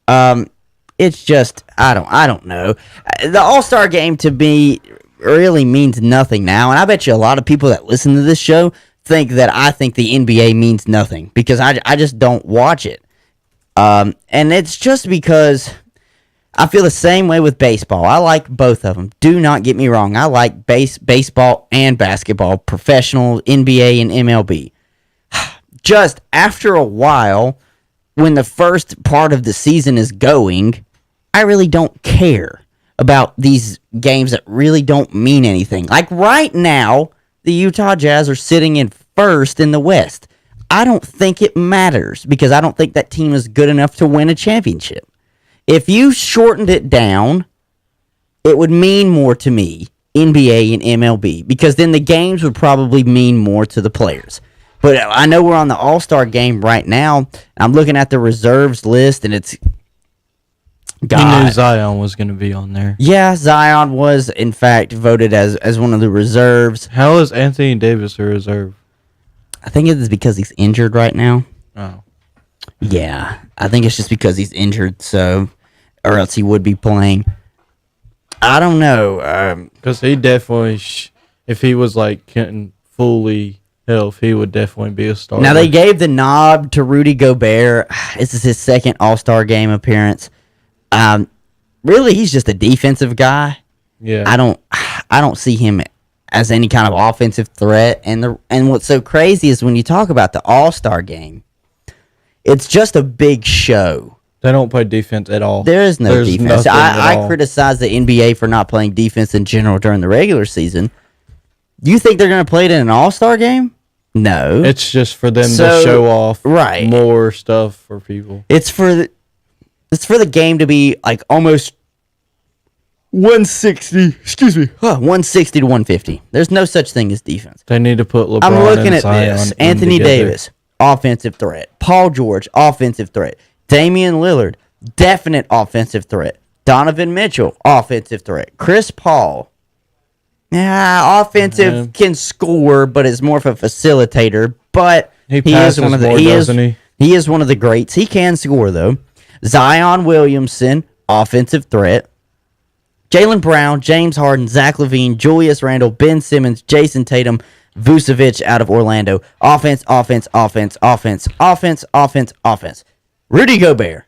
It's just, I don't know. The all-star game to me really means nothing now, and I bet you a lot of people that listen to this show think that I think the NBA means nothing because I just don't watch it. And it's just because I feel the same way with baseball. I like both of them. Do not get me wrong. I like baseball and basketball, professional, NBA, and MLB. Just after a while, when the first part of the season is going, I really don't care about these games that really don't mean anything. Like right now, the Utah Jazz are sitting in 1st in the West. I don't think it matters because I don't think that team is good enough to win a championship. If you shortened it down, it would mean more to me, NBA and MLB, because then the games would probably mean more to the players. But I know we're on the All-Star game right now. I'm looking at the reserves list, and it's... God. You knew Zion was going to be on there. Yeah, Zion was, in fact, voted as one of the reserves. How is Anthony Davis a reserve? I think it is because he's injured right now. Oh. Yeah, I think it's just because he's injured, so, or else he would be playing. I don't know. Because he definitely, if he was getting fully healthy, he would definitely be a starter. Now they gave the nod to Rudy Gobert. This is his 2nd All-Star game appearance. Really, he's just a defensive guy. Yeah, I don't see him as any kind of offensive threat. And what's so crazy is when you talk about the All-Star game, it's just a big show. They don't play defense at all. There's defense. I criticize the NBA for not playing defense in general during the regular season. You think they're going to play it in an All-Star game? No. It's just for them to show off more stuff for people. It's for the game to be almost 160 to 150. There's no such thing as defense. They need to put LeBron I'm looking and at Zion this. in Anthony together. Davis, offensive threat. Paul George, offensive threat. Damian Lillard, definite offensive threat. Donovan Mitchell, offensive threat. Chris Paul, offensive, can score, but is more of a facilitator. But he is one of the he is one of the greats. He can score though. Zion Williamson, offensive threat. Jaylen Brown, James Harden, Zach LaVine, Julius Randle, Ben Simmons, Jason Tatum, Vucevic out of Orlando. Offense, offense, offense, offense, offense, offense, offense. Rudy Gobert,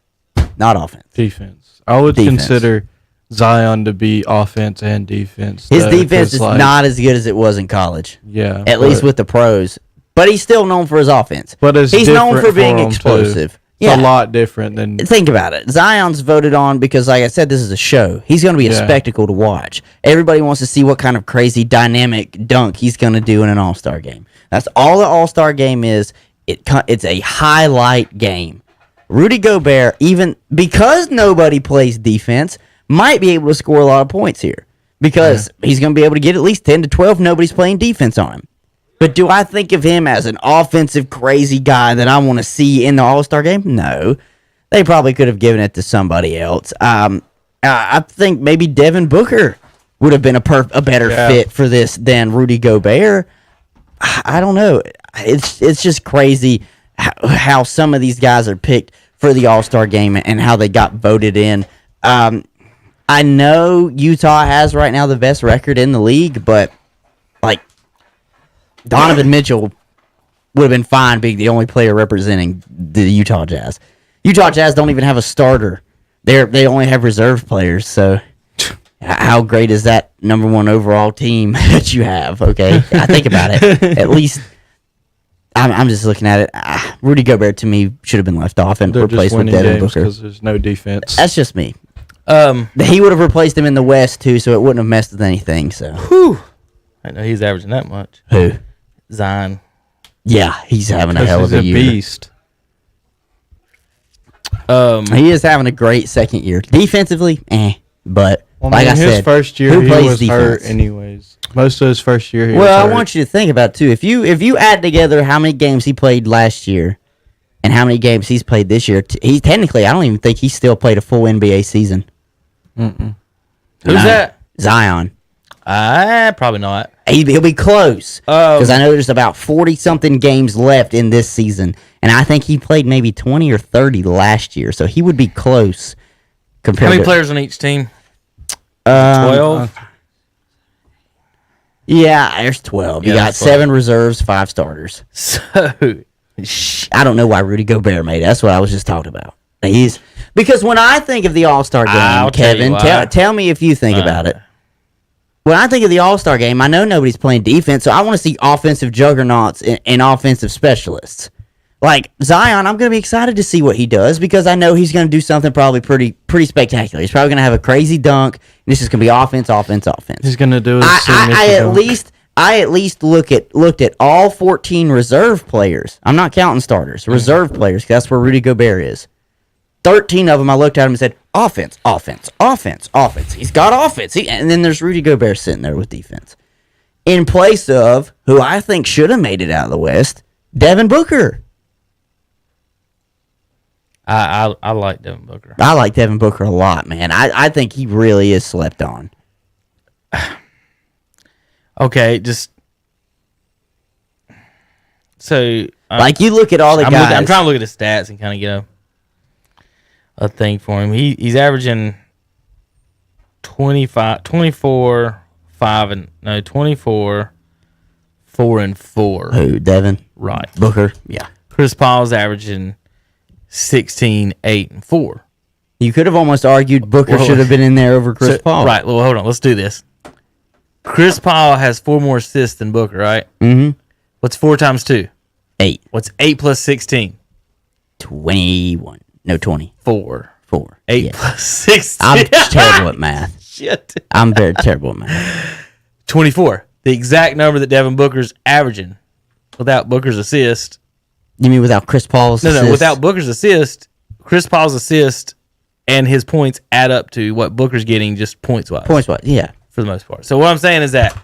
not offense. Defense. I would consider Zion to be offense and defense. His defense is not as good as it was in college. Yeah. At least with the pros. But he's still known for his offense. But he's known for being explosive. It's a lot different than... Think about it. Zion's voted on because, like I said, this is a show. He's going to be a spectacle to watch. Everybody wants to see what kind of crazy dynamic dunk he's going to do in an All-Star game. That's all the All-Star game is. It's a highlight game. Rudy Gobert, even because nobody plays defense, might be able to score a lot of points here because he's going to be able to get at least 10 to 12. Nobody's playing defense on him. But do I think of him as an offensive crazy guy that I want to see in the All-Star game? No. They probably could have given it to somebody else. I think maybe Devin Booker would have been a better fit for this than Rudy Gobert. I don't know. It's just crazy how some of these guys are picked for the All-Star game and how they got voted in. I know Utah has right now the best record in the league, but like Donovan Mitchell would have been fine being the only player representing the Utah Jazz. Utah Jazz don't even have a starter. They only have reserve players, so how great is that number one overall team that you have, okay? I think about it. At least I'm just looking at it. Rudy Gobert, to me, should have been left off and replaced with Devin Booker. Because there's no defense. That's just me. He would have replaced him in the West, too, so it wouldn't have messed with anything. So, I know he's averaging that much. Who? Zion. Yeah, he's having a hell of a year. Beast. He is having a great second year. Defensively, but like I said, his first year who he plays was defense? hurt anyways. Most of his first year he was Well, hurt. I want you to think about it, too. If you add together how many games he played last year and how many games he's played this year, he technically, I don't even think he still played a full NBA season. Who's that? Zion. Probably not. He'll be close because I know there's about 40-something games left in this season, and I think he played maybe 20 or 30 last year, so he would be close. How many players on each team? 12? Yeah, there's 12. You got 7 reserves, 5 starters. So, I don't know why Rudy Gobert made it. That's what I was just talking about. Because when I think of the All-Star game, Kevin, tell me if you think about it. When I think of the All-Star game, I know nobody's playing defense, so I want to see offensive juggernauts and offensive specialists. Like Zion, I'm going to be excited to see what he does because I know he's going to do something probably pretty spectacular. He's probably going to have a crazy dunk. And this is going to be offense. He's going to do his I at least looked at all 14 reserve players. I'm not counting starters. Reserve players, 'cause that's where Rudy Gobert is. 13 of them, I looked at him and said, offense. He's got offense. And then there's Rudy Gobert sitting there with defense. In place of, who I think should have made it out of the West, Devin Booker. I like Devin Booker. I like Devin Booker a lot, man. I think he really is slept on. Okay, just... So... like, you look at all the guys... I'm trying to look at his stats and kind of get a thing for him. He's averaging 24, 4 and 4. Who, Devin? Right. Booker? Yeah. Chris Paul's averaging 16, 8, and 4. You could have almost argued Booker should have been in there over Chris Paul. Right. Well, hold on. Let's do this. Chris Paul has 4 more assists than Booker, right? Mm-hmm. What's 4 times 2? 8. What's 8 plus 16? 21. No, 20. 4. 8 yeah. plus 16. I'm terrible at math. Shit. I'm very terrible at math. 24. The exact number that Devin Booker's averaging without Booker's assist. You mean without Chris Paul's assist? No, without Booker's assist, Chris Paul's assist and his points add up to what Booker's getting just points-wise. Points-wise, yeah. For the most part. So what I'm saying is that,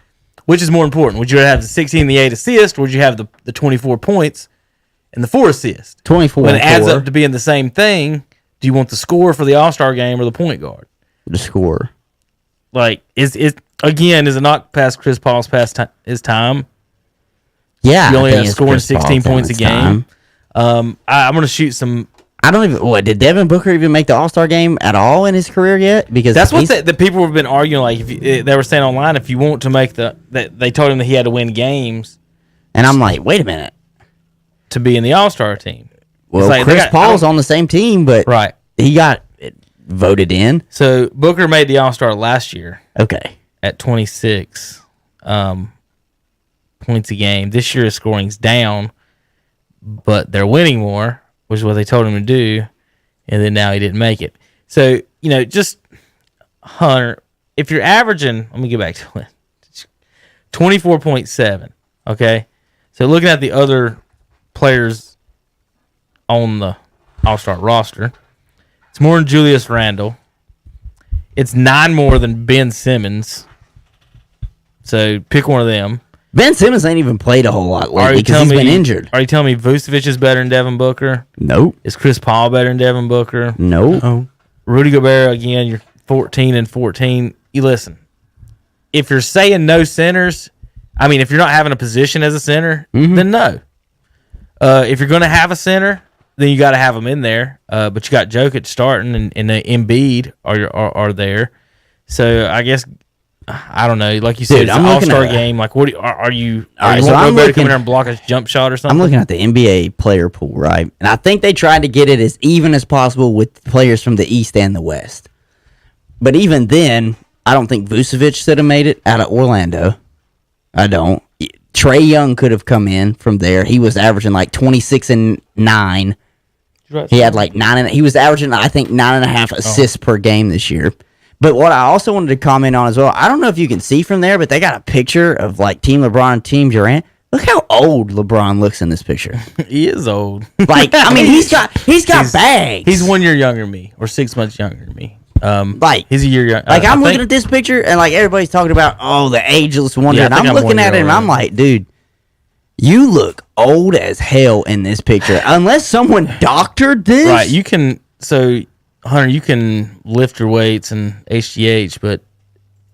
which is more important? Would you have the 16, the 8 assist, or would you have the 24 points? and the 4 assists. 24 When it and adds 4. up to being the same thing, do you want the score for the All-Star game or the point guard? The score. Like, is it not past Chris Paul's past his time? Yeah. You only I have think it's scoring Chris Paul 16 points a this game. time. I'm going to shoot some. I don't even. What did Devin Booker even make the All-Star game at all in his career yet? Because That's what the people have been arguing. Like, they were saying online, if you want to make that they told him that he had to win games. And I'm like, wait a minute. To be in the All-Star team. Well, like, Chris Paul's on the same team, but right. he got voted in. So Booker made the All-Star last year. Okay. At 26 points a game. This year his scoring's down, but they're winning more, which is what they told him to do, and then now he didn't make it. So, just Hunter, if you're averaging, let me get back to it, 24.7, okay? So looking at the other players on the All-Star roster, it's more than Julius Randle. It's 9 more than Ben Simmons. So pick one of them. Ben Simmons ain't even played a whole lot lately because he's been injured. Are you telling me Vucevic is better than Devin Booker? Nope. Is Chris Paul better than Devin Booker? Nope. No. Rudy Gobert, again, you're 14 and 14. You listen, if you're saying no centers, if you're not having a position as a center, then no. If you're going to have a center, then you got to have them in there. But you got Jokic starting and Embiid are there. So I guess, I don't know. Like you said, it's an All-Star game. Like, what are you? Are you want Gobert to come in there and block a jump shot or something? I'm looking at the NBA player pool, right? And I think they tried to get it as even as possible with players from the East and the West. But even then, I don't think Vucevic should have made it out of Orlando. I don't. Trae Young could have come in from there. He was averaging like 26 and 9. He had like 9 and he was averaging, I think, 9.5 assists per game this year. But what I also wanted to comment on as well, I don't know if you can see from there, but they got a picture of like Team LeBron and Team Durant. Look how old LeBron looks in this picture. He is old. Like, he's got bags. He's 1 year younger than me, or 6 months younger than me. He's a year younger. Like, I'm looking at this picture, and like everybody's talking about, the ageless wonder, and I'm looking at it, and I'm like, dude, you look old as hell in this picture. Unless someone doctored this, right? You can Hunter, you can lift your weights and HGH, but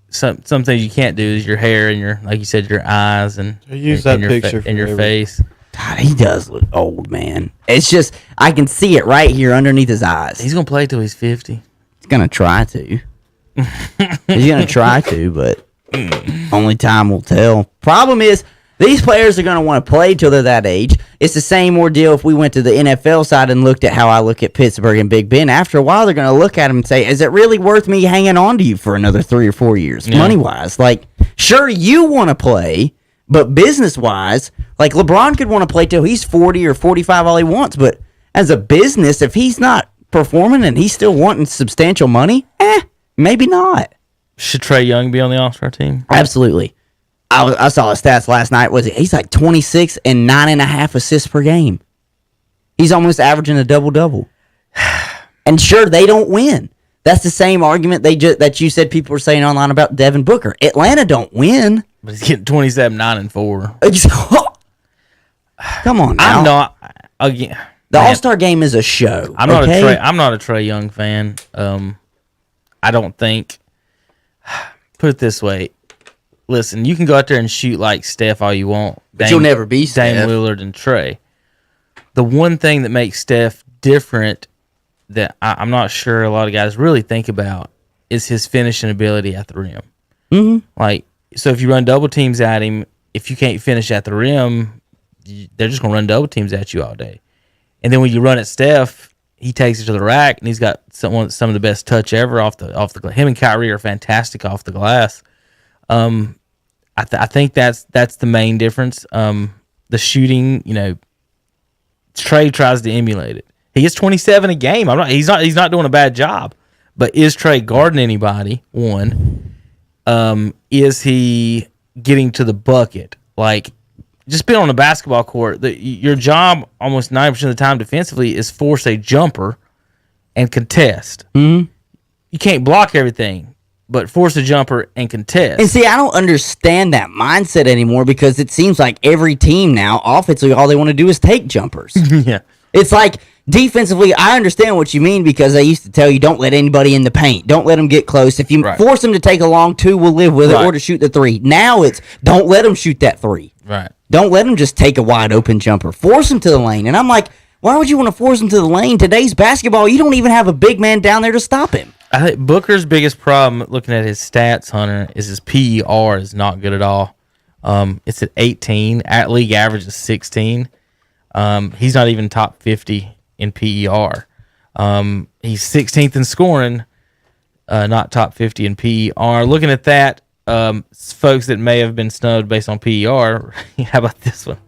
some things you can't do is your hair and your, like you said, your eyes and use that picture and your face. God, he does look old, man. It's just I can see it right here underneath his eyes. He's gonna play till he's 50. He's gonna try to. He's gonna try to, but only time will tell. Problem is, these players are going to want to play till they're that age. It's the same ordeal if we went to the NFL side and looked at how I look at Pittsburgh and Big Ben. After a while, they're going to look at him and say, is it really worth me hanging on to you for another 3 or 4 years, money-wise? Like, sure, you want to play, but business-wise, like LeBron could want to play till he's 40 or 45 all he wants, but as a business, if he's not performing and he's still wanting substantial money, maybe not. Should Trae Young be on the All-Star team? Absolutely. I saw his stats last night. He's like 26 and 9.5 assists per game. He's almost averaging a double-double. And sure, they don't win. That's the same argument that you said people were saying online about Devin Booker. Atlanta don't win. But he's getting 27, 9, and 4. Come on now. I'm not again. The All-Star game is a show. I'm not a Trae Young fan. I don't think. Put it this way. Listen, you can go out there and shoot like Steph all you want. But you'll never be Steph. Dame Lillard and Trae. The one thing that makes Steph different that I'm not sure a lot of guys really think about is his finishing ability at the rim. Mm-hmm. Like, so if you run double teams at him, if you can't finish at the rim, they're just going to run double teams at you all day. And then when you run at Steph, he takes it to the rack, and he's got some of the best touch ever off the glass. Him and Kyrie are fantastic off the glass. I think that's the main difference. The shooting, Trae tries to emulate it. He gets 27 a game. He's not doing a bad job. But is Trae guarding anybody? One. Is he getting to the bucket? Like, just being on the basketball court, your job almost 90% of the time defensively is force a jumper and contest. Mm-hmm. You can't block everything. but force a jumper and contest. And see, I don't understand that mindset anymore because it seems like every team now, offensively, all they want to do is take jumpers. Yeah. It's like defensively, I understand what you mean because they used to tell you don't let anybody in the paint. Don't let them get close. If you force them to take a long two, we'll live with it, or to shoot the three. Now it's don't let them shoot that three. Right. Don't let them just take a wide open jumper. Force them to the lane. And I'm like, why would you want to force them to the lane? Today's basketball, you don't even have a big man down there to stop him. I think Booker's biggest problem, looking at his stats, Hunter, is his PER is not good at all. It's at 18. At league average is 16. He's not even top 50 in PER. He's 16th in scoring, not top 50 in PER. Looking at that, folks that may have been snubbed based on PER, how about this one?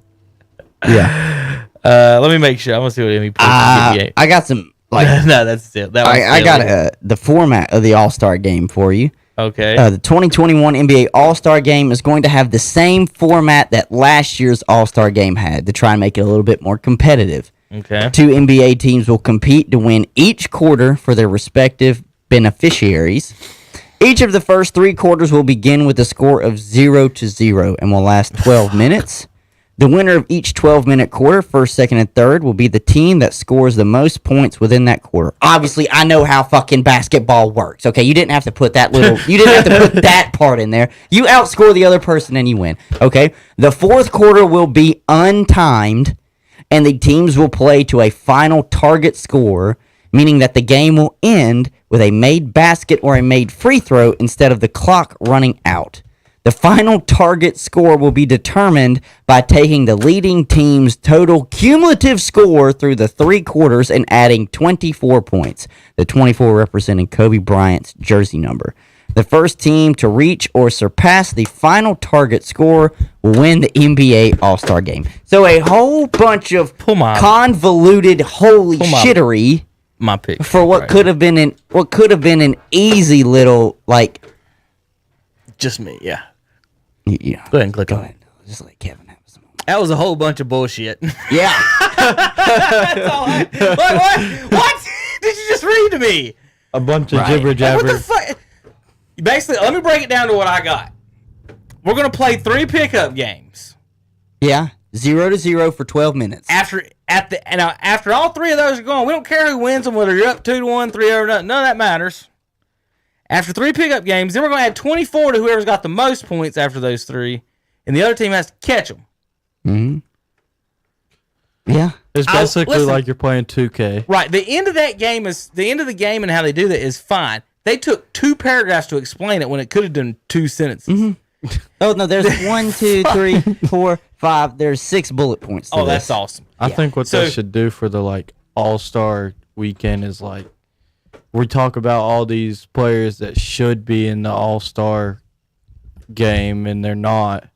Yeah. Let me make sure. I want to see what he put in NBA. I got some, like, no, that's it. That I got the format of the All-Star game for you. Okay. The 2021 NBA All-Star Game is going to have the same format that last year's All-Star Game had to try and make it a little bit more competitive. Okay. 2 NBA teams will compete to win each quarter for their respective beneficiaries. Each of the first 3 quarters will begin with a score of 0-0 and will last 12 minutes. The winner of each 12-minute quarter, first, second, and third, will be the team that scores the most points within that quarter. Obviously, I know how fucking basketball works. Okay, you didn't have to put that you didn't have to put that part in there. You outscore the other person and you win. Okay, the fourth quarter will be untimed, and the teams will play to a final target score, meaning that the game will end with a made basket or a made free throw instead of the clock running out. The final target score will be determined by taking the leading team's total cumulative score through the 3 quarters and adding 24 points, the 24 representing Kobe Bryant's jersey number. The first team to reach or surpass the final target score will win the NBA All-Star Game. So a whole bunch of convoluted shittery my pick for what could have been an easy little, like, just me, yeah. Yeah. Go ahead and click on it. Just let Kevin have some. That was a whole bunch of bullshit. Yeah. That's all what did you just read to me? A bunch of jibber jabber. What the fuck? Basically, let me break it down to what I got. We're gonna play 3 pickup games. Yeah. 0-0 for 12 minutes. After all 3 of those are going, we don't care who wins them, whether you're up 2-1, 3-0, none of that matters. After 3 pickup games, then we're going to add 24 to whoever's got the most points after those 3, and the other team has to catch them. Mm-hmm. Yeah. It's basically like you're playing 2K. Right. The end of the game and how they do that is fine. They took 2 paragraphs to explain it when it could have done 2 sentences. Mm-hmm. Oh, no, there's 1, 2, 3, 4, 5. There's 6 bullet points. Oh, that's awesome. I think what they should do for the, like, All-Star weekend is, like, we talk about all these players that should be in the All-Star game and they're not.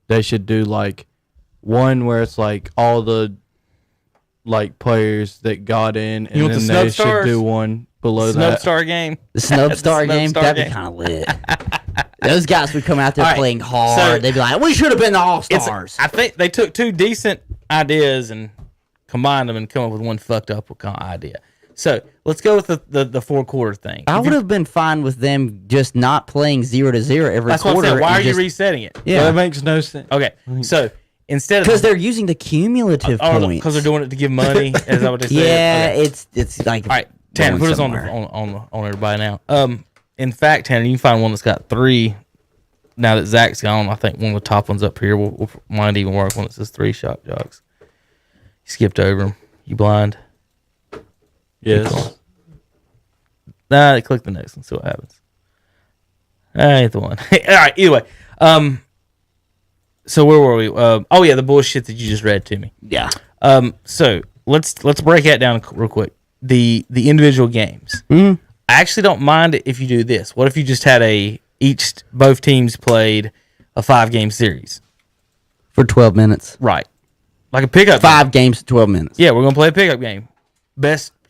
They should do like one where it's like all the like players that got in, and then they should do one below that. Snub game. The Snub Star game? That'd be kind of lit. Those guys would come out there playing hard. So, they'd be like, we should have been the All-Stars. I think they took 2 decent ideas and combined them and come up with one fucked up idea. So let's go with the 4-quarter thing. I would have been fine with them just not playing 0-0 every That's quarter. What I'm saying. Why are you resetting it? Yeah, that makes no sense. Okay, so instead of because they're using the cumulative points. Because they're doing it to give money. Is that what they said? Yeah, okay. it's like. All right, Tanner, put us on everybody now. In fact, Tanner, you can find one that's got 3. Now that Zach's gone, I think one of the top ones up here might even work. One that says 3 shot Joxx. You skipped over them. You blind? Yes. Nah, click the next one. See what happens. That ain't the one. All right. Either way. So where were we? Oh yeah, the bullshit that you just read to me. Yeah. So let's break that down real quick. The individual games. Mm-hmm. I actually don't mind it if you do this. What if you just had both teams played a 5-game series for 12 minutes? Right. Like a pickup. 5 games, 12 minutes. Yeah, we're gonna play a pickup game.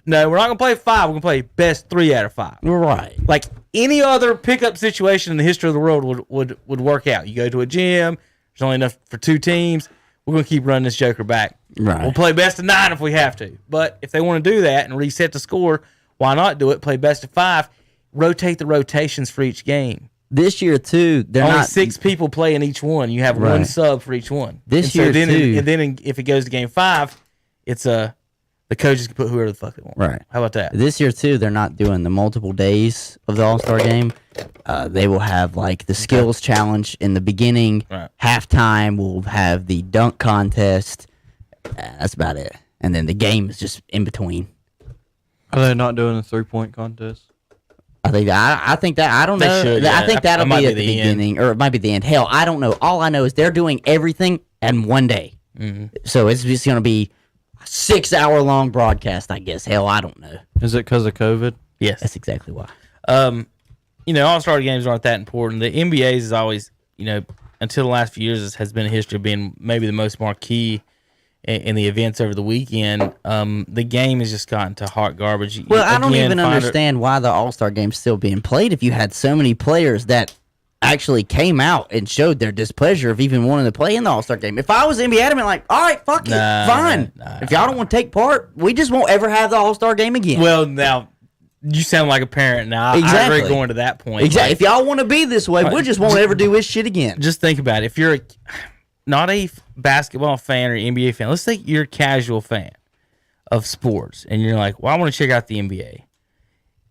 No, we're not going to play 5. We're going to play best 3 out of 5. Right. Like any other pickup situation in the history of the world would work out. You go to a gym. There's only enough for 2 teams. We're going to keep running this joker back. Right. We'll play best of 9 if we have to. But if they want to do that and reset the score, why not do it? Play best of 5. rotate the rotations for each game. This year too, they're Only not 6 people play in each one. You have one Right. sub for each one. This And year, too. and then if it goes to game 5, it's the coaches can put whoever the fuck they want. Right. How about that? This year too, they're not doing the multiple days of the All-Star game. They will have like the skills challenge in the beginning. Right. Halftime, we'll have the dunk contest. That's about it. And then the game is just in between. Are they not doing a 3-point contest? I think that I don't They know. should, I yeah. think that'll That might be be at the the end. beginning, or it might be the end. Hell, I don't know. All I know is they're doing everything in one day. Mm-hmm. So it's just going to be a 6-hour-long broadcast, I guess. Hell, I don't know. Is it because of COVID? Yes. That's exactly why. All-star games aren't that important. The NBA's is always, until the last few years, has been a history of being maybe the most marquee in the events over the weekend. The game has just gotten to hot garbage. Well, I don't Again, even understand why the All-Star game's still being played if you had so many players that actually came out and showed their displeasure of even wanting to play in the All-Star game. If I was NBA, I'd have been like, all right, fuck it, fine. If y'all don't want to take part, we just won't ever have the All-Star game again. Well, now, you sound like a parent now. Exactly. I agree going to that point. Exactly. Like, If y'all want to be this way, we just won't ever do this shit again. just think about it. If you're not a basketball fan or NBA fan, let's say you're a casual fan of sports, and you're like, well, I want to check out the NBA.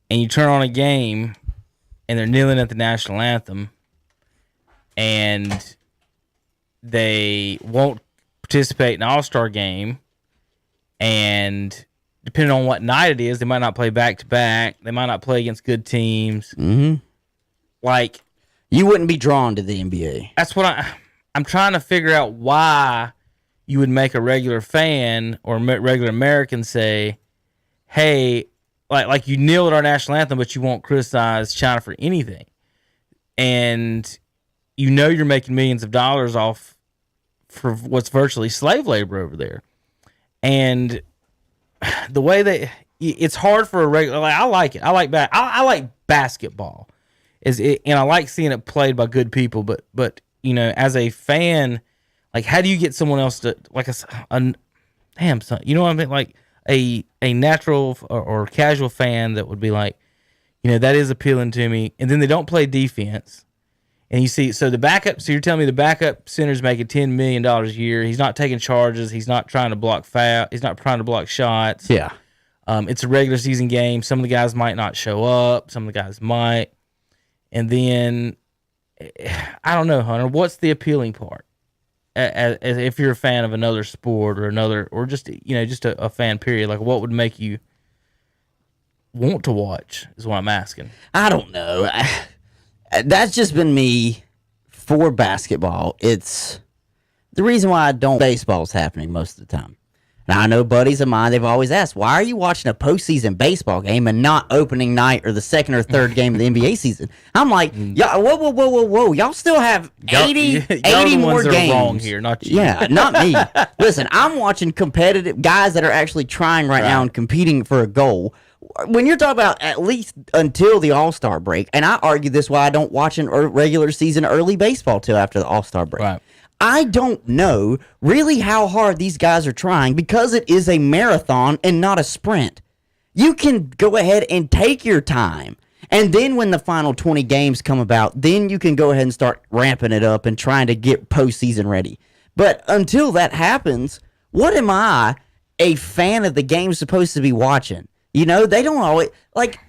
And you turn on a game, and they're kneeling at the national anthem, and they won't participate in the All-Star game, and depending on what night it is, they might not play back-to-back. They might not play against good teams. Mm-hmm. Like, You wouldn't be drawn to the NBA. that's what I'm trying to figure out why you would make a regular fan or regular American say, hey, like you kneel at our national anthem, but you won't criticize China for anything. And you're making millions of dollars off for what's virtually slave labor over there. And the way it's hard for a regular, I like it. I like basketball. And I like seeing it played by good people, but as a fan, like, how do you get someone else to, like, damn son, you know what I mean? Like a natural or casual fan that would be like, that is appealing to me. And then they don't play defense. And you see, so you're telling me the backup center's making $10 million a year. He's not taking charges. He's not trying to block foul. He's not trying to block shots. Yeah. It's a regular season game. Some of the guys might not show up. Some of the guys might. And then, I don't know, Hunter, what's the appealing part? As if you're a fan of another sport or just a fan period, like what would make you want to watch is what I'm asking. I don't know. That's just been me for basketball. It's the reason why I don't. Baseball's happening most of the time. Now, I know buddies of mine, they've always asked, why are you watching a postseason baseball game and not opening night or the second or third game of the NBA season? I'm like, y'all, whoa. Y'all still have 80 more games. Wrong here, not you. Yeah, not me. Listen, I'm watching competitive guys that are actually trying right now and competing for a goal. When you're talking about at least until the All-Star break, and I argue this why I don't watch a regular season early baseball till after the All-Star break. Right. I don't know really how hard these guys are trying because it is a marathon and not a sprint. You can go ahead and take your time. And then when the final 20 games come about, then you can go ahead and start ramping it up and trying to get postseason ready. But until that happens, what am I, a fan of the game, supposed to be watching? They don't always,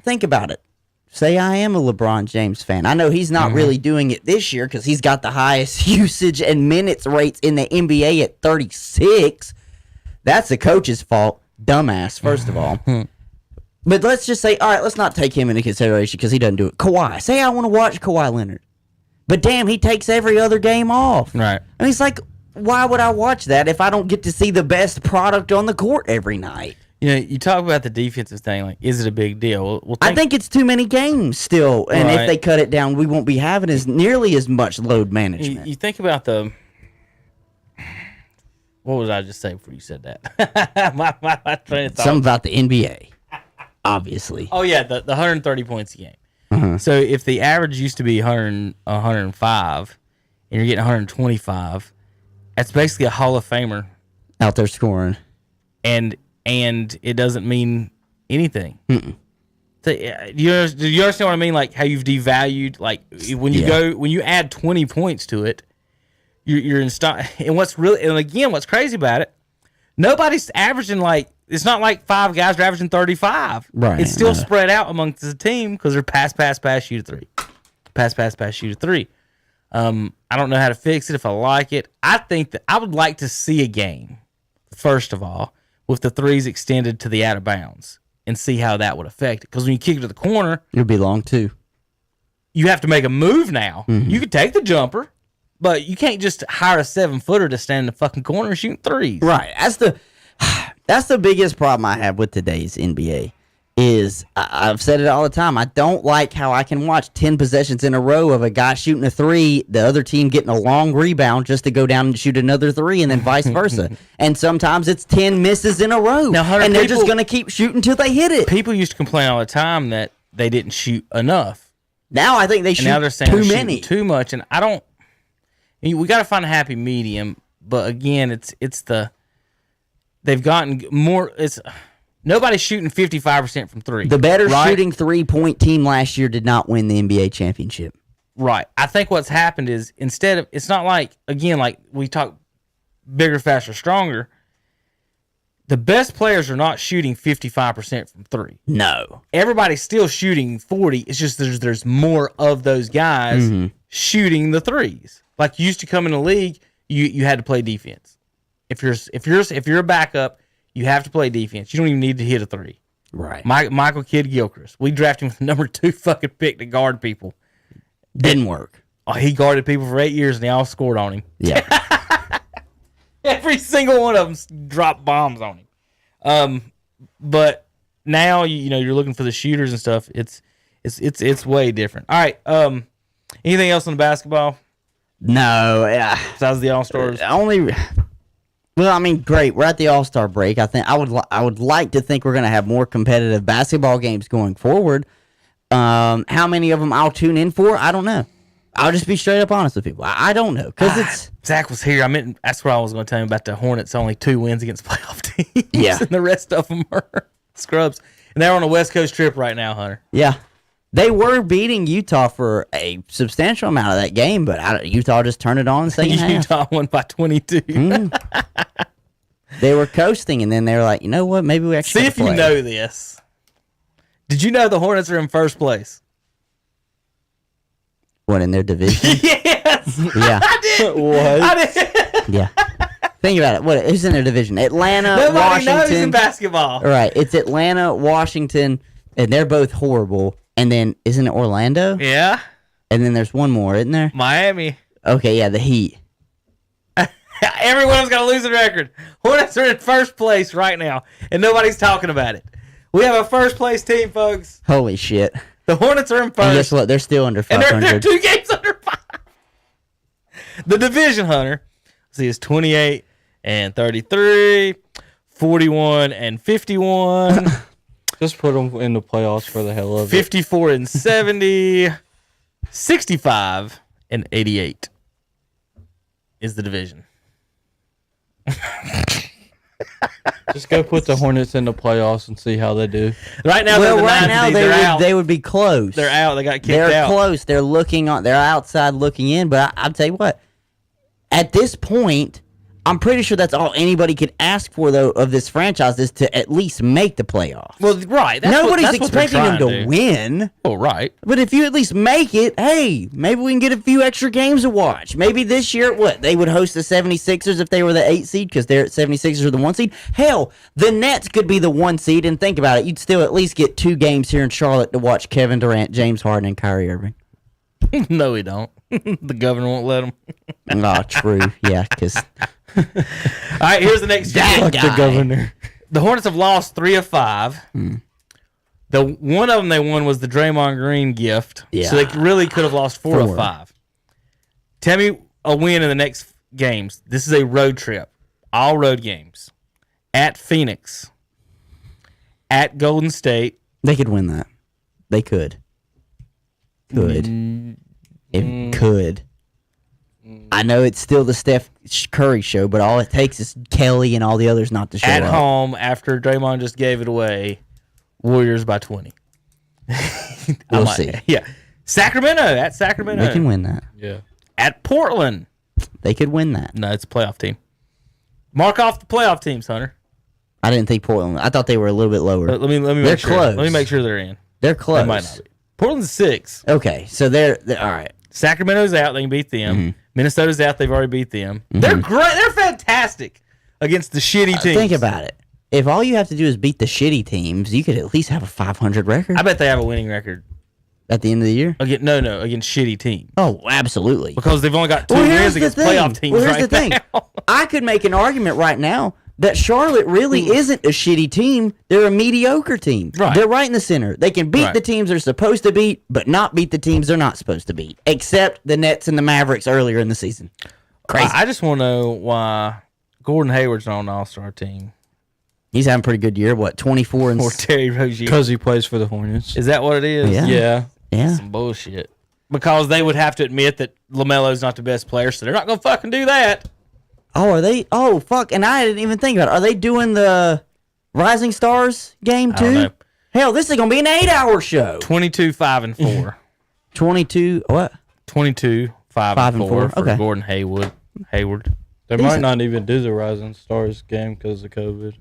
think about it. Say I am a LeBron James fan. I know he's not really doing it this year because he's got the highest usage and minutes rates in the NBA at 36. That's the coach's fault. Dumbass, first of all. But let's just say, all right, let's not take him into consideration because he doesn't do it. Kawhi. Say I want to watch Kawhi Leonard. But damn, he takes every other game off. Right. And he's like, why would I watch that if I don't get to see the best product on the court every night? You talk about the defensive thing, like, is it a big deal? I think it's too many games still, and if they cut it down, we won't be having nearly as much load management. You think about what was I just saying before you said that? my train of thought. Something about the NBA, obviously. Oh yeah, the 130 points a game. So if the average used to be 105, and you're getting 125, that's basically a Hall of Famer Out there scoring. and it doesn't mean anything. Do you understand what I mean? Like how you've devalued, like when you add 20 points to it, you're in stock. And what's crazy about it, nobody's averaging it's not like 5 guys are averaging 35. Right. It's still spread out amongst the team because they're pass, shoot a three. Pass, shoot a three. I don't know how to fix it if I like it. I think that I would like to see a game, first of all, with the threes extended to the out of bounds and see how that would affect it. Because when you kick it to the corner, It'll be long too. you have to make a move now. You could take the jumper, but you can't just hire a 7-footer to stand in the fucking corner and shoot threes. Right. That's the biggest problem I have with today's NBA. Is I've said it all the time. I don't like how I can watch 10 possessions in a row of a guy shooting a three, the other team getting a long rebound just to go down and shoot another three, and then vice versa. And sometimes it's 10 misses in a row, Now, Hunter, and they're just going to keep shooting until they hit it. People used to complain all the time that they didn't shoot enough. Now I think they And shoot now they're saying too they're many. shooting too much, and we got to find a happy medium. But again, they've gotten more. Nobody's shooting 55% from three. The better right? shooting 3-point team last year did not win the NBA championship. Right. I think what's happened is it's not like we talk bigger, faster, stronger. The best players are not shooting 55% from three. No. Everybody's still shooting 40. It's just there's more of those guys shooting the threes. Like you used to come in the league, you had to play defense. If you're a backup, you have to play defense. You don't even need to hit a three. Right. Michael Kidd-Gilchrist. We drafted him with the number 2 fucking pick to guard people. Didn't work. Oh, he guarded people for 8 years, and they all scored on him. Yeah. Every single one of them dropped bombs on him. But now you're looking for the shooters and stuff. It's way different. All right. Anything else on the basketball No. besides the All Stars? Well, I mean, great. We're at the All-Star break. I think I would like to think we're going to have more competitive basketball games going forward. How many of them I'll tune in for, I don't know. I'll just be straight up honest with people. I don't know because it's Zach was here. That's what I was going to tell him about the Hornets. Only 2 wins against playoff teams. Yeah. And the rest of them are scrubs. And they're on a West Coast trip right now, Hunter. yeah. They were beating Utah for a substantial amount of that game, but Utah just turned it on in the second half. Utah won by 22. They were coasting, and then they were like, you know what? Maybe we actually See if you know this. Did you know the Hornets are in first place? What, in their division? Yes. Yeah. I did. What? I did. Yeah. Think about it. Who's in their division? Atlanta, Nobody knows in Washington. basketball. All right. It's Atlanta, Washington, and they're both horrible. And then, isn't it Orlando? Yeah. And then there's one more, isn't there? Miami. Okay, yeah, the Heat. Everyone's going to lose the record. Hornets are in first place right now, and nobody's talking about it. We have a first place team, folks. Holy shit. The Hornets are in And guess first, what? They're still under and 500. they're 2 games under 5. The division, Hunter, is 28 and 33, 41 and 51. Just put them in the playoffs for the hell of it. 54 and 70, 65 and 88 is the division. Just go put the Hornets in the playoffs and see how they do. Right now, Well, they're the right 9th now seed. They're out. they would be close. They're out. They got kicked They're out. close. They're looking on. They're outside looking in. But I'll tell you what. At this point, I'm pretty sure that's all anybody could ask for, though, of this franchise is to at least make the playoffs. Well, right. Nobody's that's what they're expecting them trying to win. Oh, right. But if you at least make it, hey, maybe we can get a few extra games to watch. Maybe this year, they would host the 76ers if they were the 8 seed because they're at 76ers are the 1 seed. Hell, the Nets could be the 1 seed, and think about it. You'd still at least get 2 games here in Charlotte to watch Kevin Durant, James Harden, and Kyrie Irving. No, we don't. The governor won't let them. Oh, true. Yeah, because All right, here's the next that game. guy. The governor. The Hornets have lost 3 of 5. The one of them they won was the Draymond Green gift. Yeah. So they really could have lost 4 of 4. 5. Tell me a win in the next games. This is a road trip. All road games. At Phoenix. At Golden State. They could win that. They could. It could. I know it's still the Steph Curry show, but all it takes is Kelly and all the others not to show At up. home, after Draymond just gave it away, Warriors by 20. We'll see. Yeah. Sacramento, at Sacramento. They can win that. Yeah. At Portland. They could win that. No, it's a playoff team. Mark off the playoff teams, Hunter. I didn't think Portland. I thought they were a little bit lower. Let me They're make sure. close. Let me make sure they're in. They're close. They might not be. Portland's 6. Okay, so they're all right. Sacramento's out. They can beat them. Mm-hmm. Minnesota's out. They've already beat them. They're great. They're fantastic against the shitty teams. Think about it. If all you have to do is beat the shitty teams, you could at least have a 500 record I bet they have a winning record. at the end of the year. Against shitty teams. Oh, absolutely. Because they've only got 2 Well, wins against playoff teams Here's right the thing. now. I could make an argument right now that Charlotte really isn't a shitty team. They're a mediocre team. Right. They're right in the center. They can beat Right. the teams they're supposed to beat, but not beat the teams they're not supposed to beat, except the Nets and the Mavericks earlier in the season. Crazy. I just want to know why Gordon Hayward's not on the All-Star team. He's having a pretty good year. What, 24 and Or Terry Rozier. Because he plays for the Hornets. Is that what it is? Yeah. Yeah. yeah. Some bullshit. Because they would have to admit that LaMelo's not the best player, so they're not going to fucking do that. Oh, are they? Oh, fuck. And I didn't even think about it. Are they doing the Rising Stars game I don't too? know. Hell, this is going to be an 8-hour show. 22-5-4. 22, what? 22-5-4 5-4, for okay. Gordon Hayward. They Decent. might not even do the Rising Stars game because of COVID.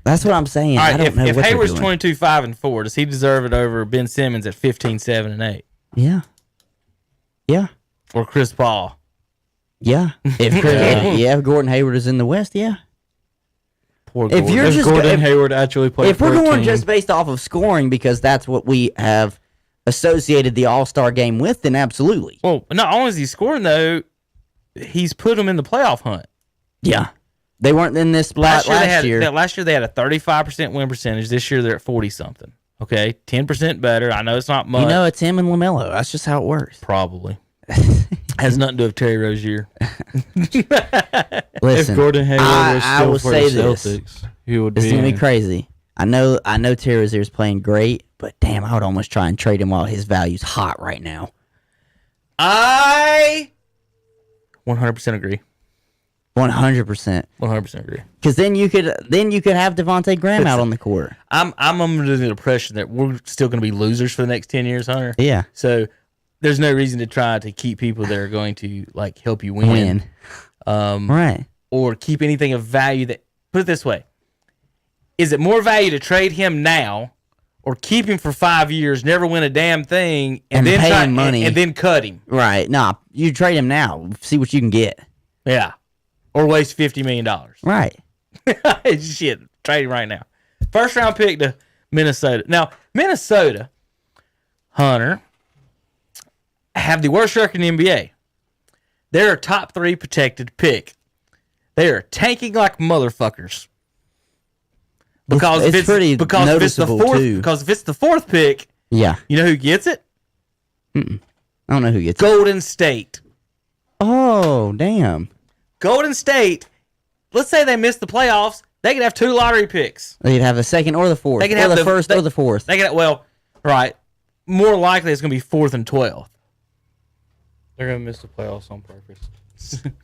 That's what I'm saying. All I right, don't know if what Hayward's they're doing. 22-5-4, does he deserve it over Ben Simmons at 15-7-8? Yeah. Yeah. Or Chris Paul? Yeah. If Gordon Hayward is in the West, yeah. Poor If Gordon. you're If just Gordon if- Hayward actually played If we're for a going team, just based off of scoring because that's what we have associated the All-Star game with, then absolutely. Well, not only is he scoring, though, he's put them in the playoff hunt. Yeah. They weren't in this spot last year. Last year they had a 35% win percentage. This year they're at 40-something. Okay, 10% better. I know it's not much. You know, it's him and LaMelo. That's just how it works. Probably. Has nothing to do with Terry Rozier. Listen, if Gordon Hayward was I still will for say the this. Celtics, he would It's be. going to in. be crazy. I know Terry Rozier's playing great, but damn, I would almost try and trade him while his value's hot right now. I 100% agree. 100%. 100% agree. Because then you could have Devontae Graham out on the court. I'm under the impression that we're still going to be losers for the next 10 years, Hunter. Yeah. So there's no reason to try to keep people that are going to like help you win. Right. Or keep anything of value that, put it this way, is it more value to trade him now or keep him for 5 years, never win a damn thing, And then pay him money. and then cut him? Right. Nah, you trade him now. See what you can get. Yeah. Or waste $50 million. Right. Shit. Trade him right now. First round pick to Minnesota. Now, Minnesota, Hunter, have the worst record in the NBA. They're a top 3 protected pick. They are tanking like motherfuckers. Because It's pretty noticeable, too. Because if it's the 4th pick, Yeah. you know who gets it? I don't know who gets it. Golden State. Oh, damn. Golden State, let's say they miss the playoffs, they could have 2 lottery picks. They'd have the second or the fourth. They can or have the first or the fourth. They could, well, right. More likely it's going to be 4th and 12th. They're gonna miss the playoffs on purpose.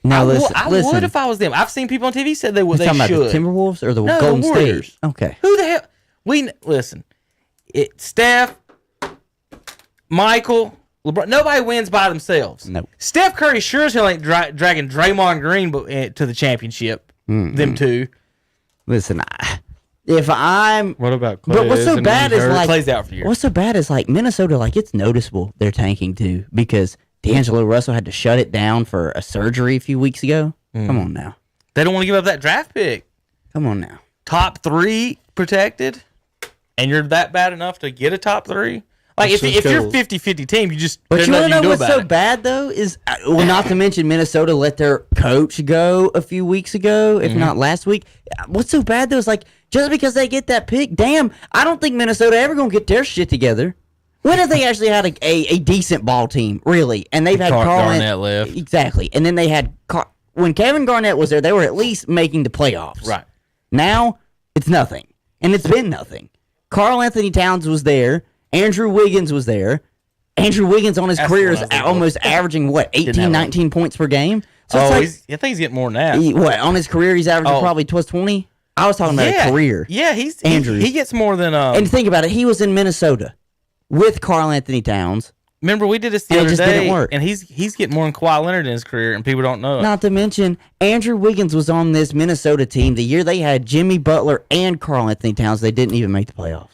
Now, listen. I listen. would if I was them. I've seen people on TV said they would. You're They talking should. about the Timberwolves or the No, Golden the Warriors. State? Okay. Who the hell? Listen. Steph, Michael, LeBron. Nobody wins by themselves. Nope. Steph Curry sure as hell ain't dragging Draymond Green to the championship. Them two. Listen, if I'm. What about Clay? But what's so Isn't he bad is hurt? like. Clay's out for the year. What's so bad is like Minnesota, like it's noticeable they're tanking too because D'Angelo Russell had to shut it down for a surgery a few weeks ago. Come on now. They don't want to give up that draft pick. Come on now. Top 3 protected, and you're that bad enough to get a top 3. Like if just you're go. 50-50 team, you just But there's you want nothing to know can do what's about so it. bad though is well, not to mention Minnesota let their coach go a few weeks ago, if not last week. What's so bad though is like just because they get that pick, damn, I don't think Minnesota ever gonna get their shit together. When have they actually had a decent ball team, really? And they've had Garnett left. Exactly, and then they had when Kevin Garnett was there, they were at least making the playoffs. Right. Now it's nothing, and it's been nothing. Karl Anthony Towns was there. Andrew Wiggins was there. Andrew Wiggins on his That's career what is I was thinking. almost averaging, what, 18, have a- 19 points per game? So Oh, it's I think he's getting more than that. like, what, on his career, he's averaging Oh. probably 20? I was talking about a career. Yeah, Andrew. he gets more than And think about it, he was in Minnesota. with Karl Anthony Towns. Remember, we did this the And it other just day, didn't work. and he's getting more than Kawhi Leonard in his career, and people don't know it. Not to mention, Andrew Wiggins was on this Minnesota team the year they had Jimmy Butler and Karl Anthony Towns. They didn't even make the playoffs.